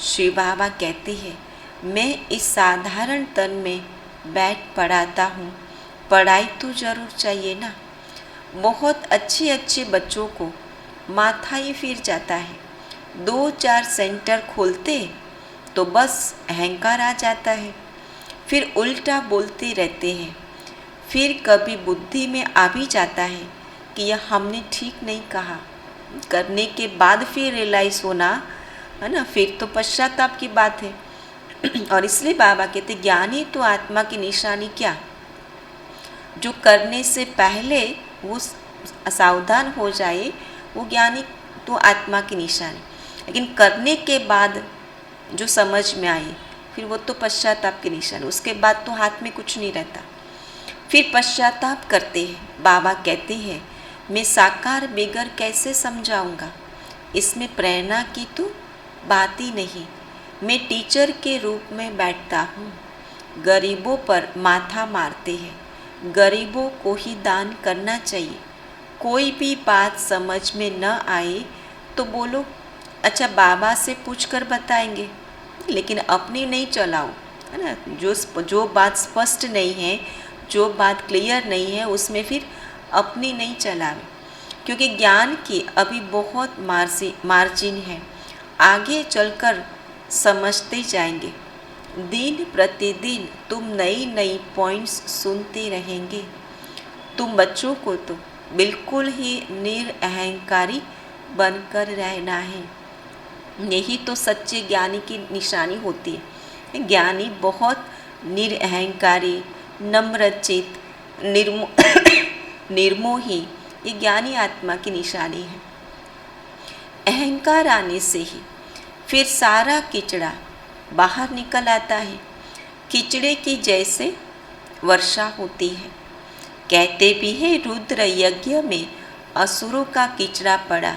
शिव बाबा कहते हैं मैं इस साधारण तन में बैठ पढ़ाता हूँ, पढ़ाई तो ज़रूर चाहिए ना। बहुत अच्छे अच्छे बच्चों को माथा ही फिर जाता है। 2-4 सेंटर खोलते तो बस अहंकार आ जाता है, फिर उल्टा बोलते रहते हैं। फिर कभी बुद्धि में आ भी जाता है कि यह हमने ठीक नहीं कहा, करने के बाद फिर रियलाइज होना, है ना, फिर तो पश्चाताप की बात है। और इसलिए बाबा कहते ज्ञानी तो आत्मा की निशानी क्या, जो करने से पहले वो सावधान हो जाए, वो ज्ञानी तो आत्मा की निशानी। लेकिन करने के बाद जो समझ में आए फिर वो तो पश्चाताप की निशानी, उसके बाद तो हाथ में कुछ नहीं रहता। फिर पश्चाताप करते हैं। बाबा कहते हैं मैं साकार बेगर कैसे समझाऊंगा, इसमें प्रेरणा की तो बात ही नहीं। मैं टीचर के रूप में बैठता हूँ, गरीबों पर माथा मारते हैं। गरीबों को ही दान करना चाहिए। कोई भी बात समझ में न आए तो बोलो अच्छा बाबा से पूछ कर बताएंगे, लेकिन अपनी नहीं चलाओ, है ना। जो बात स्पष्ट नहीं है, जो बात क्लियर नहीं है, उसमें फिर अपनी नहीं चलावे, क्योंकि ज्ञान की अभी बहुत मार्जिन है। आगे चलकर समझते जाएंगे। दिन प्रतिदिन तुम नई नई पॉइंट्स सुनते रहेंगे। तुम बच्चों को तो बिल्कुल ही निरअहंकारी बनकर रहना है। यही तो सच्चे ज्ञानी की निशानी होती है। ज्ञानी बहुत निरअहंकारी, नम्रचित, निर्मोही, ये ज्ञानी आत्मा की निशानी है। अहंकार आने से ही फिर सारा किचड़ा बाहर निकल आता है। किचड़े की जैसे वर्षा होती है। कहते भी है रुद्र यज्ञ में असुरों का किचड़ा पड़ा,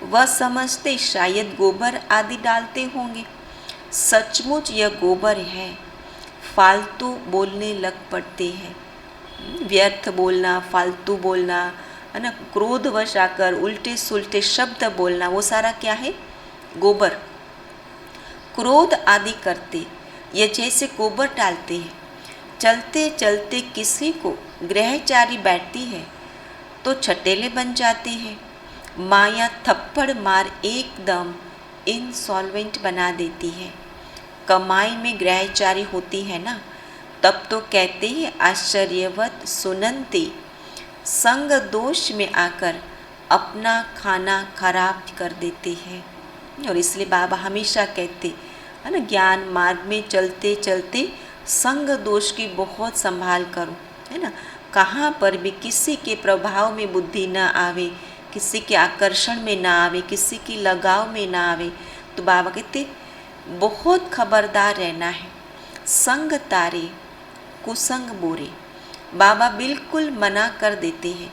वह समझते शायद गोबर आदि डालते होंगे। सचमुच यह गोबर है। फालतू बोलने लग पड़ते हैं, व्यर्थ बोलना, फालतू बोलना, है ना, क्रोधवश आकर उल्टे सुलटे शब्द बोलना, वो सारा क्या है, गोबर। क्रोध आदि करते ये जैसे गोबर डालते हैं। चलते चलते किसी को ग्रहचारी बैठती है तो छटेले बन जाते हैं। माया थप्पड़ मार एकदम इंसॉल्वेंट बना देती है। कमाई में ग्रहचारी होती है ना, तब तो कहते हैं आश्चर्यवत सुनंती, संग दोष में आकर अपना खाना खराब कर देते हैं। और इसलिए बाबा हमेशा कहते है ना, ज्ञान मार्ग में चलते चलते संग दोष की बहुत संभाल करो, है ना। कहाँ पर भी किसी के प्रभाव में बुद्धि न आवे, किसी के आकर्षण में ना आवे, किसी की लगाव में ना आवे। तो बाबा कहते बहुत खबरदार रहना है। संग तारे कुसंग बोरे, बाबा बिल्कुल मना कर देते हैं।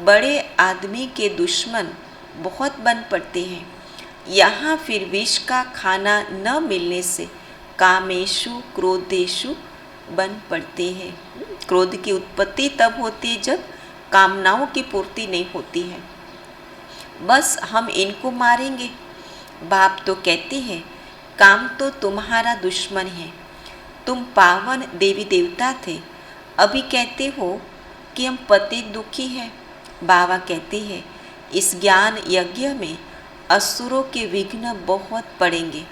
बड़े आदमी के दुश्मन बहुत बन पड़ते हैं। यहाँ फिर विष का खाना न मिलने से कामेशु क्रोधेशु बन पड़ते हैं। क्रोध की उत्पत्ति तब होती है जब कामनाओं की पूर्ति नहीं होती है। बस हम इनको मारेंगे। बाप तो कहते हैं काम तो तुम्हारा दुश्मन है। तुम पावन देवी देवता थे, अभी कहते हो कि हम पतित दुखी हैं। बाबा कहते हैं इस ज्ञान यज्ञ में असुरों के विघ्न बहुत पड़ेंगे,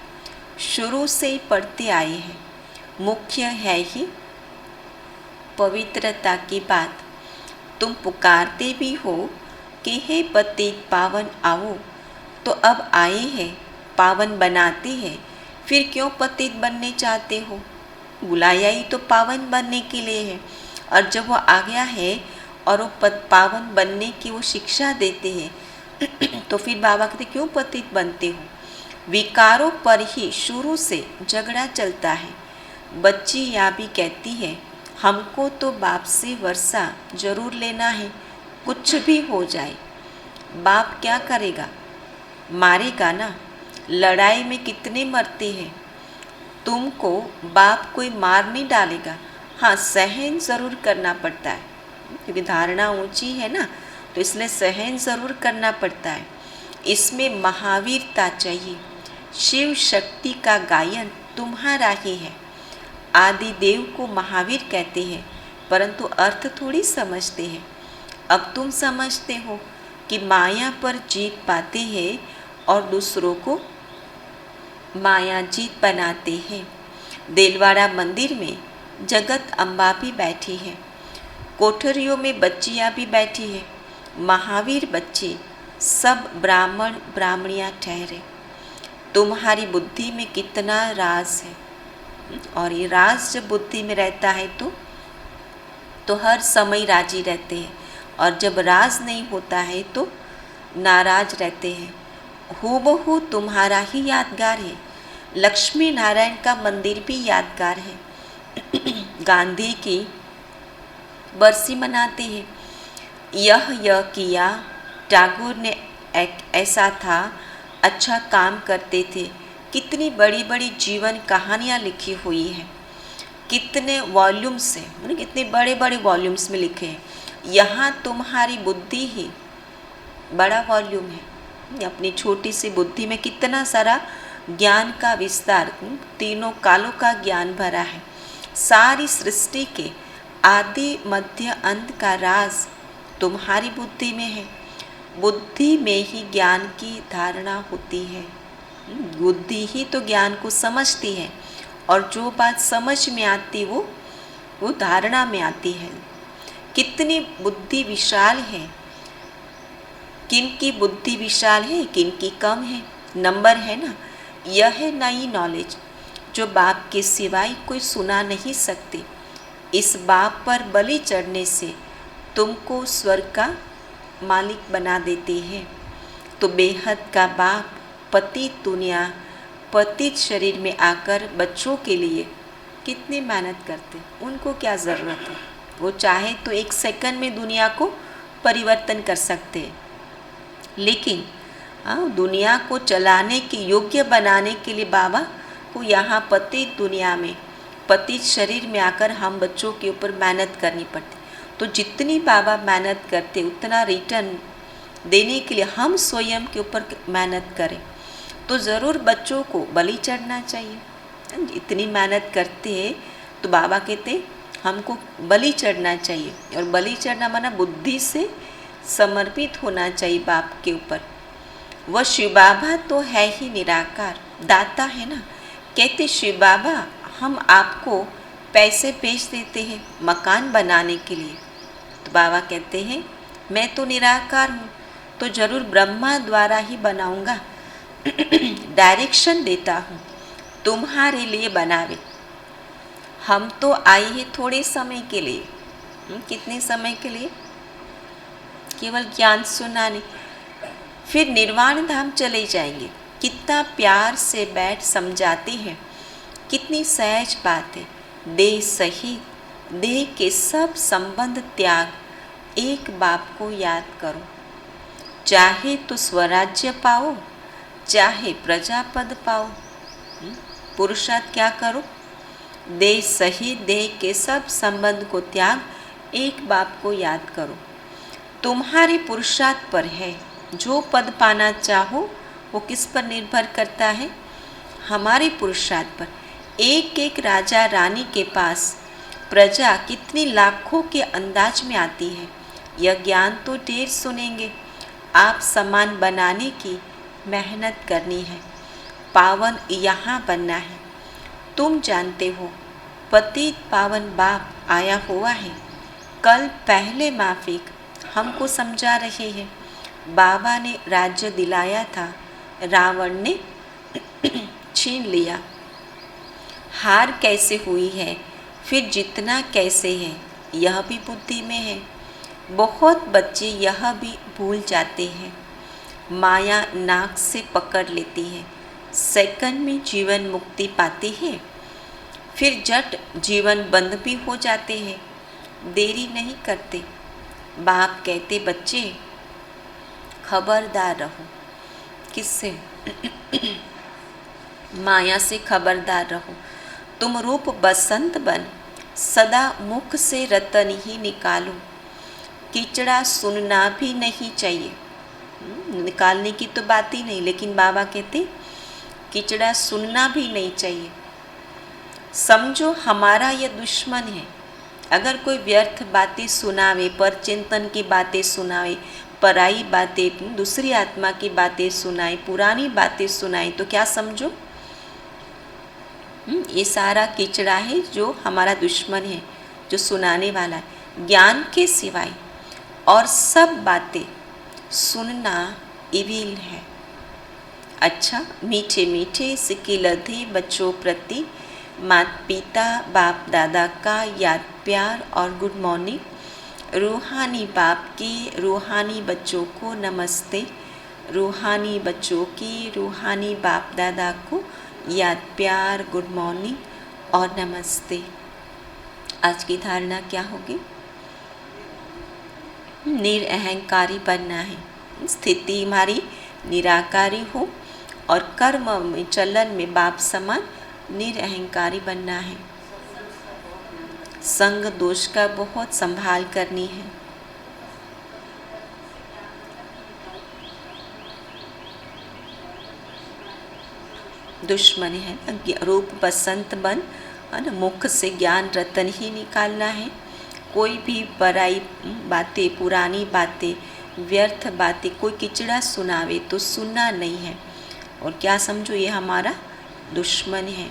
शुरू से ही पढ़ते आए हैं। मुख्य है ही पवित्रता की बात। तुम पुकारते भी हो कि हे पतित पावन आओ, तो अब आए हैं, पावन बनाते हैं, फिर क्यों पतित बनने चाहते हो? बुलाया ही तो पावन बनने के लिए है। और जब वो आ गया है और वो पावन बनने की वो शिक्षा देते हैं तो फिर बाबा कहते क्यों पतित बनते हो? विकारों पर ही शुरू से झगड़ा चलता है। बच्ची या भी कहती है हमको तो बाप से वर्षा जरूर लेना है, कुछ भी हो जाए। बाप क्या करेगा? मारेगा ना। लड़ाई में कितने मरते हैं। तुमको बाप कोई मार नहीं डालेगा, हाँ सहन ज़रूर करना पड़ता है, क्योंकि धारणा ऊंची है ना, तो इसलिए सहन ज़रूर करना पड़ता है। इसमें महावीरता चाहिए। शिव शक्ति का गायन तुम्हारा ही है। आदि देव को महावीर कहते हैं, परंतु अर्थ थोड़ी समझते हैं। अब तुम समझते हो कि माया पर जीत पाते हैं और दूसरों को माया जीत बनाते हैं। देलवाड़ा मंदिर में जगत अम्बा भी बैठी है, कोठरियों में बच्चियाँ भी बैठी है। महावीर बच्चे सब ब्राह्मण ब्राह्मणियाँ ठहरे। तुम्हारी बुद्धि में कितना राज है, और ये राज जब बुद्धि में रहता है तो हर समय राजी रहते हैं, और जब राज नहीं होता है तो नाराज रहते हैं। हूबहू तुम्हारा ही यादगार है। लक्ष्मी नारायण का मंदिर भी यादगार है। गांधी की बरसी मनाते हैं। यह किया, टैगोर ने एक ऐसा था, अच्छा काम करते थे। कितनी बड़ी बड़ी जीवन कहानियाँ लिखी हुई हैं, कितने वॉल्यूम्स हैं, मतलब कितने बड़े बड़े वॉल्यूम्स में लिखे हैं। यहाँ तुम्हारी बुद्धि ही बड़ा वॉल्यूम है। अपनी छोटी सी बुद्धि में कितना सारा ज्ञान का विस्तार, तीनों कालों का ज्ञान भरा है। सारी सृष्टि के आदि मध्य अंत का राज तुम्हारी बुद्धि में है। बुद्धि में ही ज्ञान की धारणा होती है। बुद्धि ही तो ज्ञान को समझती है, और जो बात समझ में आती वो धारणा में आती है। कितनी बुद्धि विशाल है, किन की बुद्धि विशाल है, किन की कम है, नंबर है ना। यह है नई नॉलेज जो बाप के सिवाय कोई सुना नहीं सकते। इस बाप पर बलि चढ़ने से तुमको स्वर्ग का मालिक बना देते हैं। तो बेहद का बाप पतित दुनिया, पतित शरीर में आकर बच्चों के लिए कितनी मेहनत करते। उनको क्या ज़रूरत है? वो चाहे तो एक सेकंड में दुनिया को परिवर्तन कर सकते हैं, लेकिन दुनिया को चलाने के योग्य बनाने के लिए बाबा को यहाँ पतित दुनिया में, पतित शरीर में आकर हम बच्चों के ऊपर मेहनत करनी पड़ती। तो जितनी बाबा मेहनत करते उतना रिटर्न देने के लिए हम स्वयं के ऊपर मेहनत करें, तो ज़रूर बच्चों को बलि चढ़ना चाहिए। इतनी मेहनत करते हैं तो बाबा कहते हमको बलि चढ़ना चाहिए, और बलि चढ़ना माना बुद्धि से समर्पित होना चाहिए बाप के ऊपर। वह शिव बाबा तो है ही निराकार, दाता है ना। कहते शिव बाबा हम आपको पैसे भेज देते हैं मकान बनाने के लिए। तो बाबा कहते हैं मैं तो निराकार हूँ, तो ज़रूर ब्रह्मा द्वारा ही बनाऊँगा। डायरेक्शन देता हूँ, तुम्हारे लिए बनावे। हम तो आए हैं थोड़े समय के लिए। कितने समय के लिए? केवल ज्ञान सुनाने, फिर निर्वाण धाम चले जाएंगे। कितना प्यार से बैठ समझाते हैं, कितनी सहज बात है। देह सहित देह के सब संबंध त्याग एक बाप को याद करो। चाहे तो स्वराज्य पाओ, चाहे प्रजापद पाओ। पुरुषार्थ क्या करो? देह सहित देह के सब संबंध को त्याग एक बाप को याद करो। तुम्हारे पुरुषार्थ पर है। जो पद पाना चाहो वो किस पर निर्भर करता है? हमारे पुरुषार्थ पर। एक एक राजा रानी के पास प्रजा कितनी लाखों के अंदाज में आती है। यह ज्ञान तो ढेर सुनेंगे। आप समान बनाने की मेहनत करनी है। पावन यहाँ बनना है। तुम जानते हो पतित पावन बाप आया हुआ है। कल पहले माफिक हमको समझा रहे हैं। बाबा ने राज्य दिलाया था, रावण ने छीन लिया। हार कैसे हुई है, फिर जितना कैसे है, यह भी बुद्धि में है। बहुत बच्चे यह भी भूल जाते हैं। माया नाक से पकड़ लेती है। सेकंड में जीवन मुक्ति पाते हैं, फिर जट जीवन बंद भी हो जाते हैं। देरी नहीं करते। बाप कहते बच्चे खबरदार रहो। किससे? माया से खबरदार रहो। तुम रूप बसंत बन सदा मुख से रतन ही निकालो। कीचड़ा सुनना भी नहीं चाहिए। निकालने की तो बात ही नहीं, लेकिन बाबा कहते कीचड़ा सुनना भी नहीं चाहिए। समझो हमारा यह दुश्मन है। अगर कोई व्यर्थ बातें सुनावे, पर चिंतन की बातें सुनावे, पराई बातें, दूसरी आत्मा की बातें सुनाए, पुरानी बातें सुनाए, तो क्या समझो? ये सारा कीचड़ा है जो हमारा दुश्मन है, जो सुनाने वाला है। ज्ञान के सिवाय और सब बातें सुनना इविल है। अच्छा, मीठे मीठे सिक्के लधे बच्चों प्रति माता पिता बाप दादा का याद प्यार और गुड मॉर्निंग। रूहानी बाप की रूहानी बच्चों को नमस्ते। रूहानी बच्चों की रूहानी बाप दादा को याद प्यार गुड मॉर्निंग और नमस्ते। आज की धारणा क्या होगी? निरअहंकारी बनना है। स्थिति हमारी निराकारी हो और कर्म में चलन में बाप समान निरअहंकारी बनना है। संग दोष का बहुत संभाल करनी है। दुश्मन है ना, रूप बसंत बन, है ना, मुख से ज्ञान रतन ही निकालना है। कोई भी पराई बातें, पुरानी बातें, व्यर्थ बातें, कोई किचड़ा सुनावे तो सुनना नहीं है। और क्या समझो, ये हमारा दुश्मन है।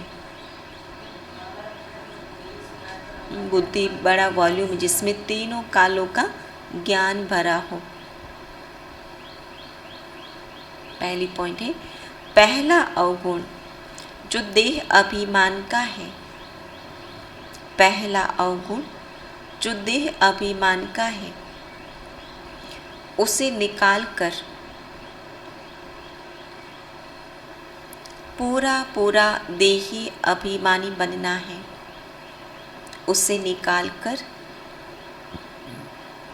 बुद्धि बड़ा वॉल्यूम जिसमें तीनों कालों का ज्ञान भरा हो। पहली पॉइंट है, पहला अवगुण जो देह अभिमान का है। पहला अवगुण जो देह अभिमान का है, उसे निकाल कर पूरा पूरा देही अभिमानी बनना है। उसे निकाल कर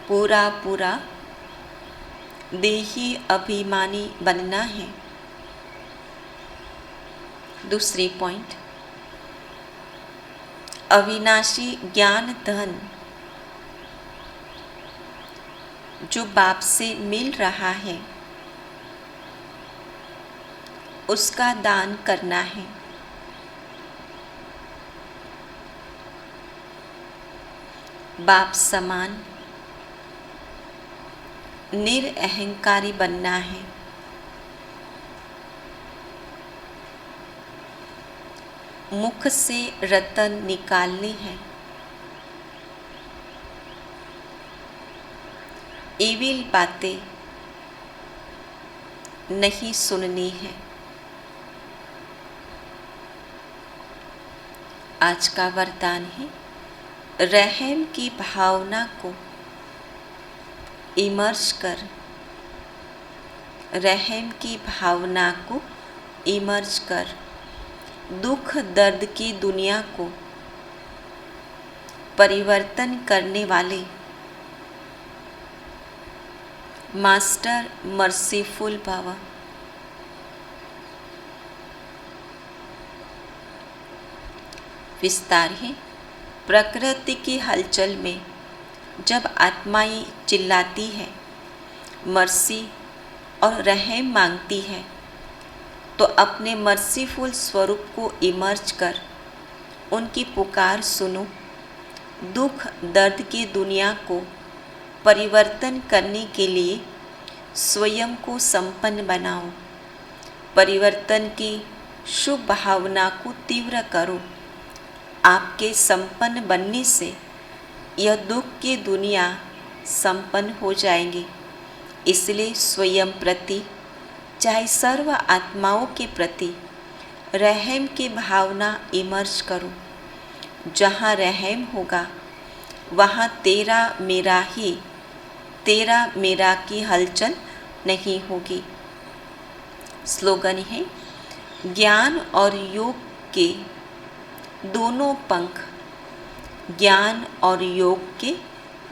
पूरा पूरा देही अभिमानी बनना है। दूसरी पॉइंट, अविनाशी ज्ञान धन जो बाप से मिल रहा है, उसका दान करना है। बाप समान निरअहंकारी बनना है। मुख से रतन निकालने हैं। इविल बातें नहीं सुननी है। आज का वरदान है, रहम की भावना को इमर्ज कर, रहम की भावना को इमर्ज कर, दुख दर्द की दुनिया को परिवर्तन करने वाले मास्टर मर्सीफुल भव। विस्तार है। प्रकृति की हलचल में जब आत्माएं चिल्लाती है, मर्सी और रहम मांगती है, तो अपने मर्सीफुल स्वरूप को इमर्ज कर उनकी पुकार सुनो। दुख दर्द की दुनिया को परिवर्तन करने के लिए स्वयं को संपन्न बनाओ। परिवर्तन की शुभ भावना को तीव्र करो। आपके संपन्न बनने से यह दुख की दुनिया संपन्न हो जाएगी। इसलिए स्वयं प्रति, चाहे सर्व आत्माओं के प्रति रहम की भावना इमर्ज करो। जहाँ रहम होगा वहाँ तेरा मेरा की हलचल नहीं होगी। स्लोगन है, ज्ञान और योग के दोनों पंख, ज्ञान और योग के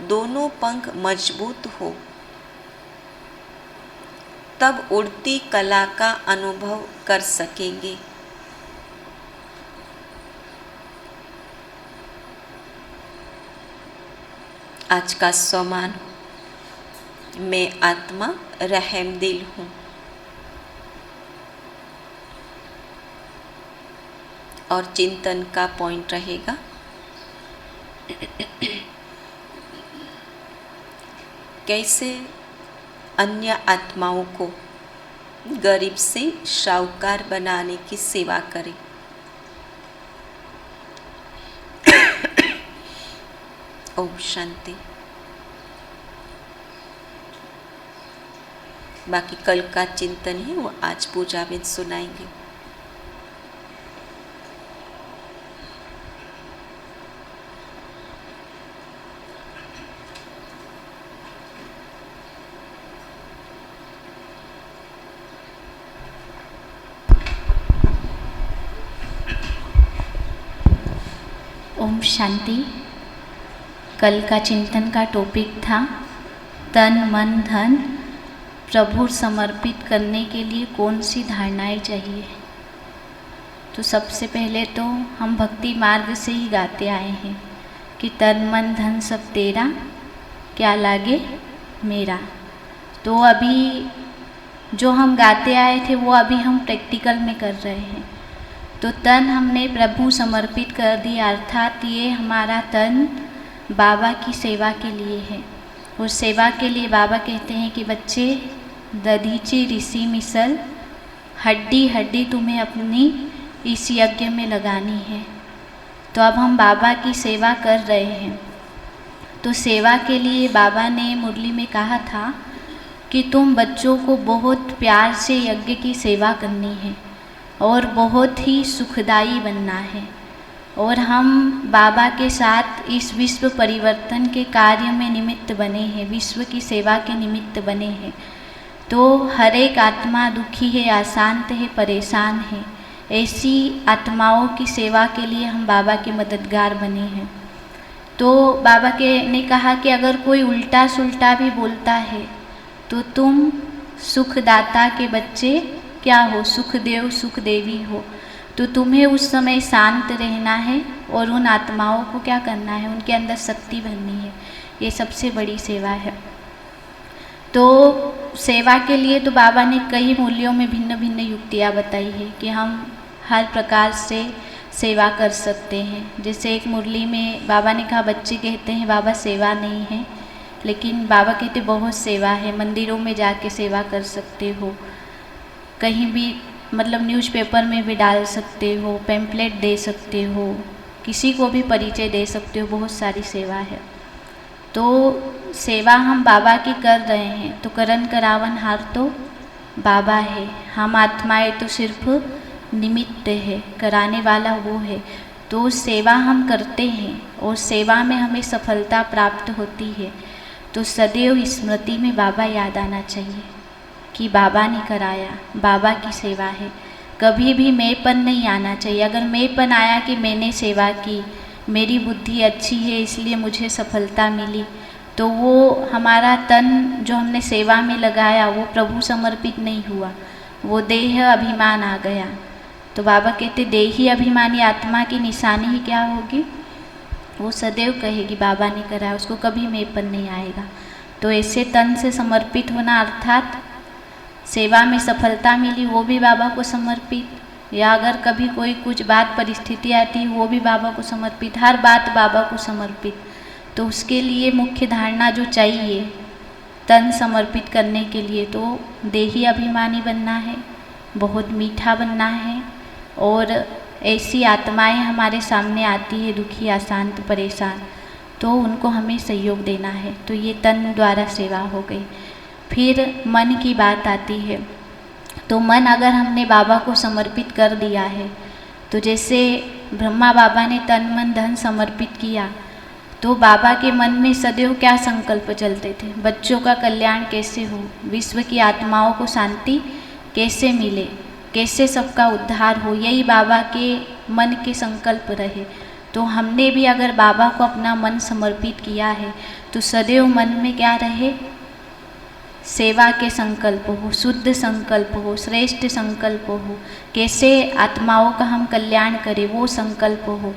दोनों पंख मजबूत हो, तब उड़ती कला का अनुभव कर सकेंगे। आज का सम्मान, मैं आत्मा रहमदिल हूँ। और चिंतन का पॉइंट रहेगा, कैसे अन्य आत्माओं को गरीब से शाहूकार बनाने की सेवा करें। ओम शांति। बाकी कल का चिंतन है वो आज पूजा में सुनाएंगे। ओम शांति। कल का चिंतन का टॉपिक था तन मन धन प्रभु समर्पित करने के लिए कौन सी धारणाएं चाहिए। तो सबसे पहले तो हम भक्ति मार्ग से ही गाते आए हैं कि तन मन धन सब तेरा, क्या लागे मेरा। तो अभी जो हम गाते आए थे वो अभी हम प्रैक्टिकल में कर रहे हैं। तो तन हमने प्रभु समर्पित कर दिया, अर्थात ये हमारा तन बाबा की सेवा के लिए है। और सेवा के लिए बाबा कहते हैं कि बच्चे, दधीची ऋषि मिसल, हड्डी हड्डी तुम्हें अपनी इस यज्ञ में लगानी है। तो अब हम बाबा की सेवा कर रहे हैं। तो सेवा के लिए बाबा ने मुरली में कहा था कि तुम बच्चों को बहुत प्यार से यज्ञ की सेवा करनी है और बहुत ही सुखदायी बनना है। और हम बाबा के साथ इस विश्व परिवर्तन के कार्य में निमित्त बने हैं, विश्व की सेवा के निमित्त बने हैं। तो हर एक आत्मा दुखी है, अशांत है, परेशान है, ऐसी आत्माओं की सेवा के लिए हम बाबा के मददगार बने हैं। तो बाबा ने कहा कि अगर कोई उल्टा सुल्टा भी बोलता है तो तुम सुखदाता के बच्चे क्या हो, सुखदेव सुखदेवी हो। तो तुम्हें उस समय शांत रहना है और उन आत्माओं को क्या करना है, उनके अंदर शक्ति भरनी है। ये सबसे बड़ी सेवा है। तो सेवा के लिए तो बाबा ने कई मूल्यों में भिन्न भिन्न युक्तियाँ बताई है कि हम हर प्रकार से सेवा कर सकते हैं। जैसे एक मुरली में बाबा ने कहा, बच्चे कहते हैं बाबा सेवा नहीं है, लेकिन बाबा कहते बहुत सेवा है। मंदिरों में जाके सेवा कर सकते हो, कहीं भी मतलब न्यूज़पेपर में भी डाल सकते हो, पैम्पलेट दे सकते हो, किसी को भी परिचय दे सकते हो, बहुत सारी सेवा है। तो सेवा हम बाबा की कर रहे हैं। तो करन करावन हार तो बाबा है, हम आत्माएं तो सिर्फ निमित्त है, कराने वाला वो है। तो सेवा हम करते हैं और सेवा में हमें सफलता प्राप्त होती है। तो सदैव स्मृति में बाबा याद आना चाहिए कि बाबा ने कराया, बाबा की सेवा है। कभी भी मैंपन नहीं आना चाहिए। अगर मैंपन आया कि मैंने सेवा की, मेरी बुद्धि अच्छी है इसलिए मुझे सफलता मिली, तो वो हमारा तन जो हमने सेवा में लगाया वो प्रभु समर्पित नहीं हुआ, वो देह अभिमान आ गया। तो बाबा कहते देही अभिमानी आत्मा की निशानी ही क्या होगी? वो सदैव कहेगी बाबा ने कराया, उसको कभी मेपन नहीं आएगा। तो ऐसे तन से समर्पित होना अर्थात सेवा में सफलता मिली वो भी बाबा को समर्पित, या अगर कभी कोई कुछ बात परिस्थिति आती वो भी बाबा को समर्पित, हर बात बाबा को समर्पित। तो उसके लिए मुख्य धारणा जो चाहिए तन समर्पित करने के लिए, तो देही अभिमानी बनना है, बहुत मीठा बनना है, और ऐसी आत्माएं हमारे सामने आती है दुखी, अशांत, परेशान, तो उनको हमें सहयोग देना है। तो ये तन द्वारा सेवा हो गई। फिर मन की बात आती है। तो मन अगर हमने बाबा को समर्पित कर दिया है, तो जैसे ब्रह्मा बाबा ने तन मन धन समर्पित किया, तो बाबा के मन में सदैव क्या संकल्प चलते थे? बच्चों का कल्याण कैसे हो, विश्व की आत्माओं को शांति कैसे मिले, कैसे सबका उद्धार हो, यही बाबा के मन के संकल्प रहे। तो हमने भी अगर बाबा को अपना मन समर्पित किया है, तो सदैव मन में क्या रहे? सेवा के संकल्प हो, शुद्ध संकल्प हो, श्रेष्ठ संकल्प हो, कैसे आत्माओं का हम कल्याण करें वो संकल्प हो।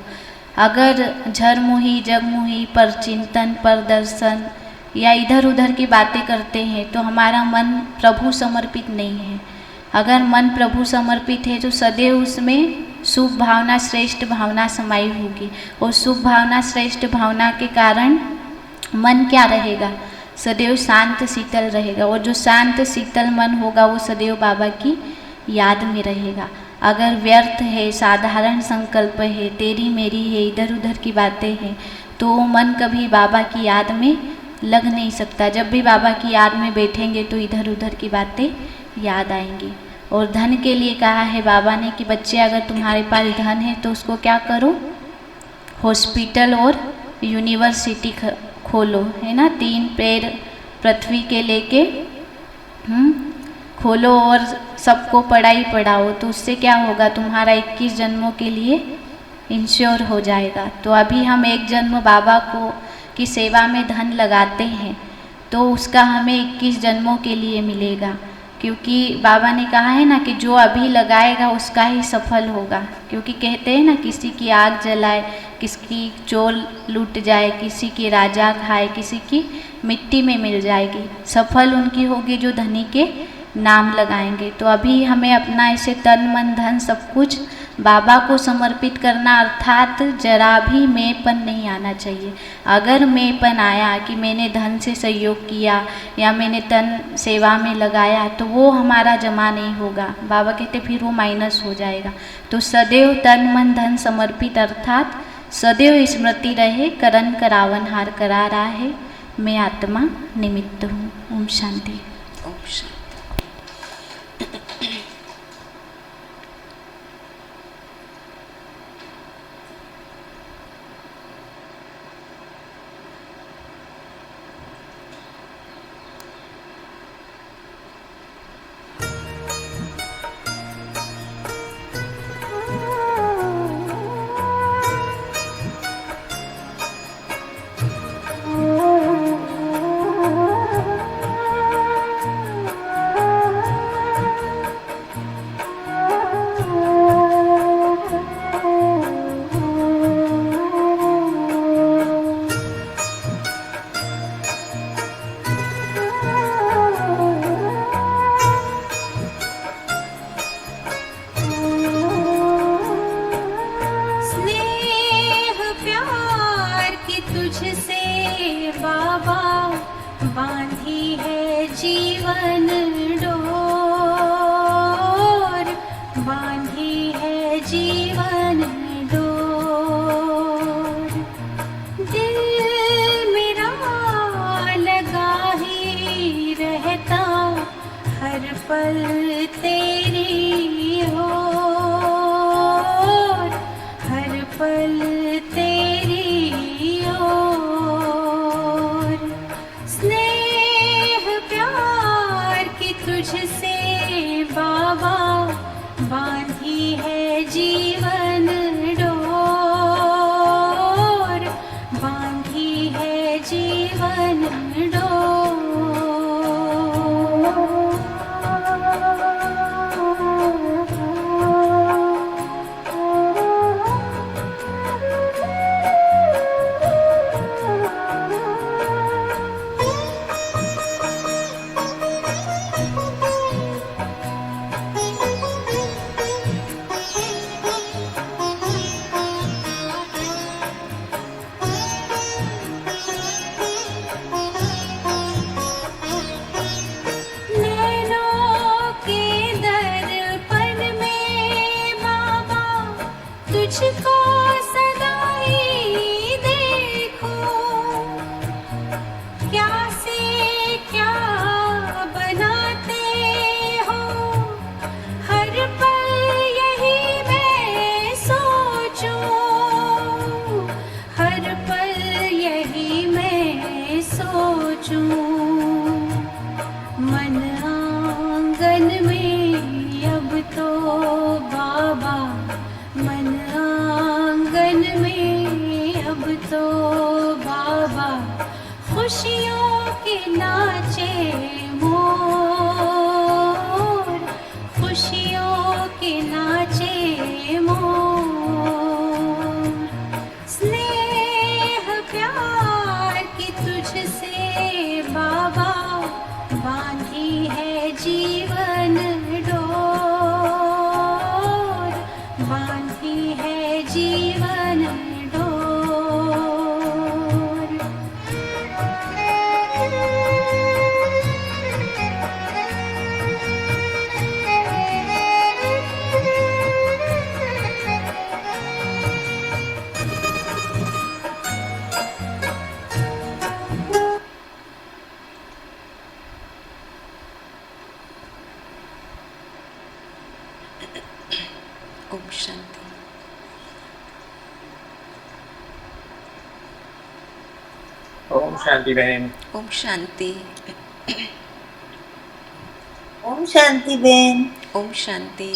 अगर झरमुही, जगमुही, पर चिंतन, पर दर्शन या इधर उधर की बातें करते हैं, तो हमारा मन प्रभु समर्पित नहीं है। अगर मन प्रभु समर्पित है तो सदैव उसमें शुभ भावना, श्रेष्ठ भावना समाई होगी, और शुभ भावना, श्रेष्ठ भावना के कारण मन क्या रहेगा? सदैव शांत शीतल रहेगा, और जो शांत शीतल मन होगा वो सदैव बाबा की याद में रहेगा। अगर व्यर्थ है, साधारण संकल्प है, तेरी मेरी है, इधर उधर की बातें हैं, तो मन कभी बाबा की याद में लग नहीं सकता। जब भी बाबा की याद में बैठेंगे तो इधर उधर की बातें याद आएंगी। और धन के लिए कहा है बाबा ने कि बच्चे अगर तुम्हारे पास धन है तो उसको क्या करो? हॉस्पिटल और यूनिवर्सिटी खोलो, है ना, 3 पैर पृथ्वी के लेके खोलो और सबको पढ़ाई पढ़ाओ, तो उससे क्या होगा? तुम्हारा 21 जन्मों के लिए इंश्योर हो जाएगा। तो अभी हम एक जन्म बाबा को की सेवा में धन लगाते हैं, तो उसका हमें 21 जन्मों के लिए मिलेगा, क्योंकि बाबा ने कहा है ना कि जो अभी लगाएगा उसका ही सफल होगा। क्योंकि कहते हैं ना, किसी की आग जलाए, किसी की चोर लूट जाए, किसी की राजा खाए, किसी की मिट्टी में मिल जाएगी, सफल उनकी होगी जो धनी के नाम लगाएंगे। तो अभी हमें अपना ऐसे तन मन धन सब कुछ बाबा को समर्पित करना, अर्थात जरा भी मेंपन नहीं आना चाहिए। अगर मेंपन आया कि मैंने धन से सहयोग किया या मैंने तन सेवा में लगाया, तो वो हमारा जमा नहीं होगा। बाबा कहते फिर वो माइनस हो जाएगा। तो सदैव तन मन धन समर्पित, अर्थात सदैव स्मृति रहे, करन करावन हार करा रहा है, मैं आत्मा निमित्त हूँ। ओम शांति। ओम शांति। बांधी है जीवन डोर। खुशियों के नाचे मोर, खुशियों के नाचे मोर। स्नेह प्यार की तुझसे बाबा बांधी है जीवन डोर, बांधी है जीवन door. Om Shanti. Om Shanti Behin. Om Shanti. Om Shanti Ben. Om Shanti.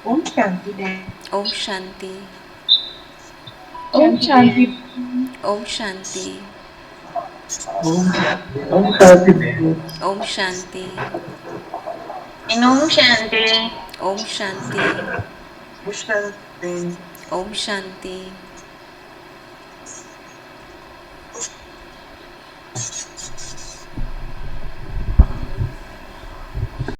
Om Shanti Ben. Om Shanti. Om Shanti. Om Shanti. Om Shanti Ben. Om Shanti. Om Shanti. Om Shanti. Om Shanti. Om Shanti.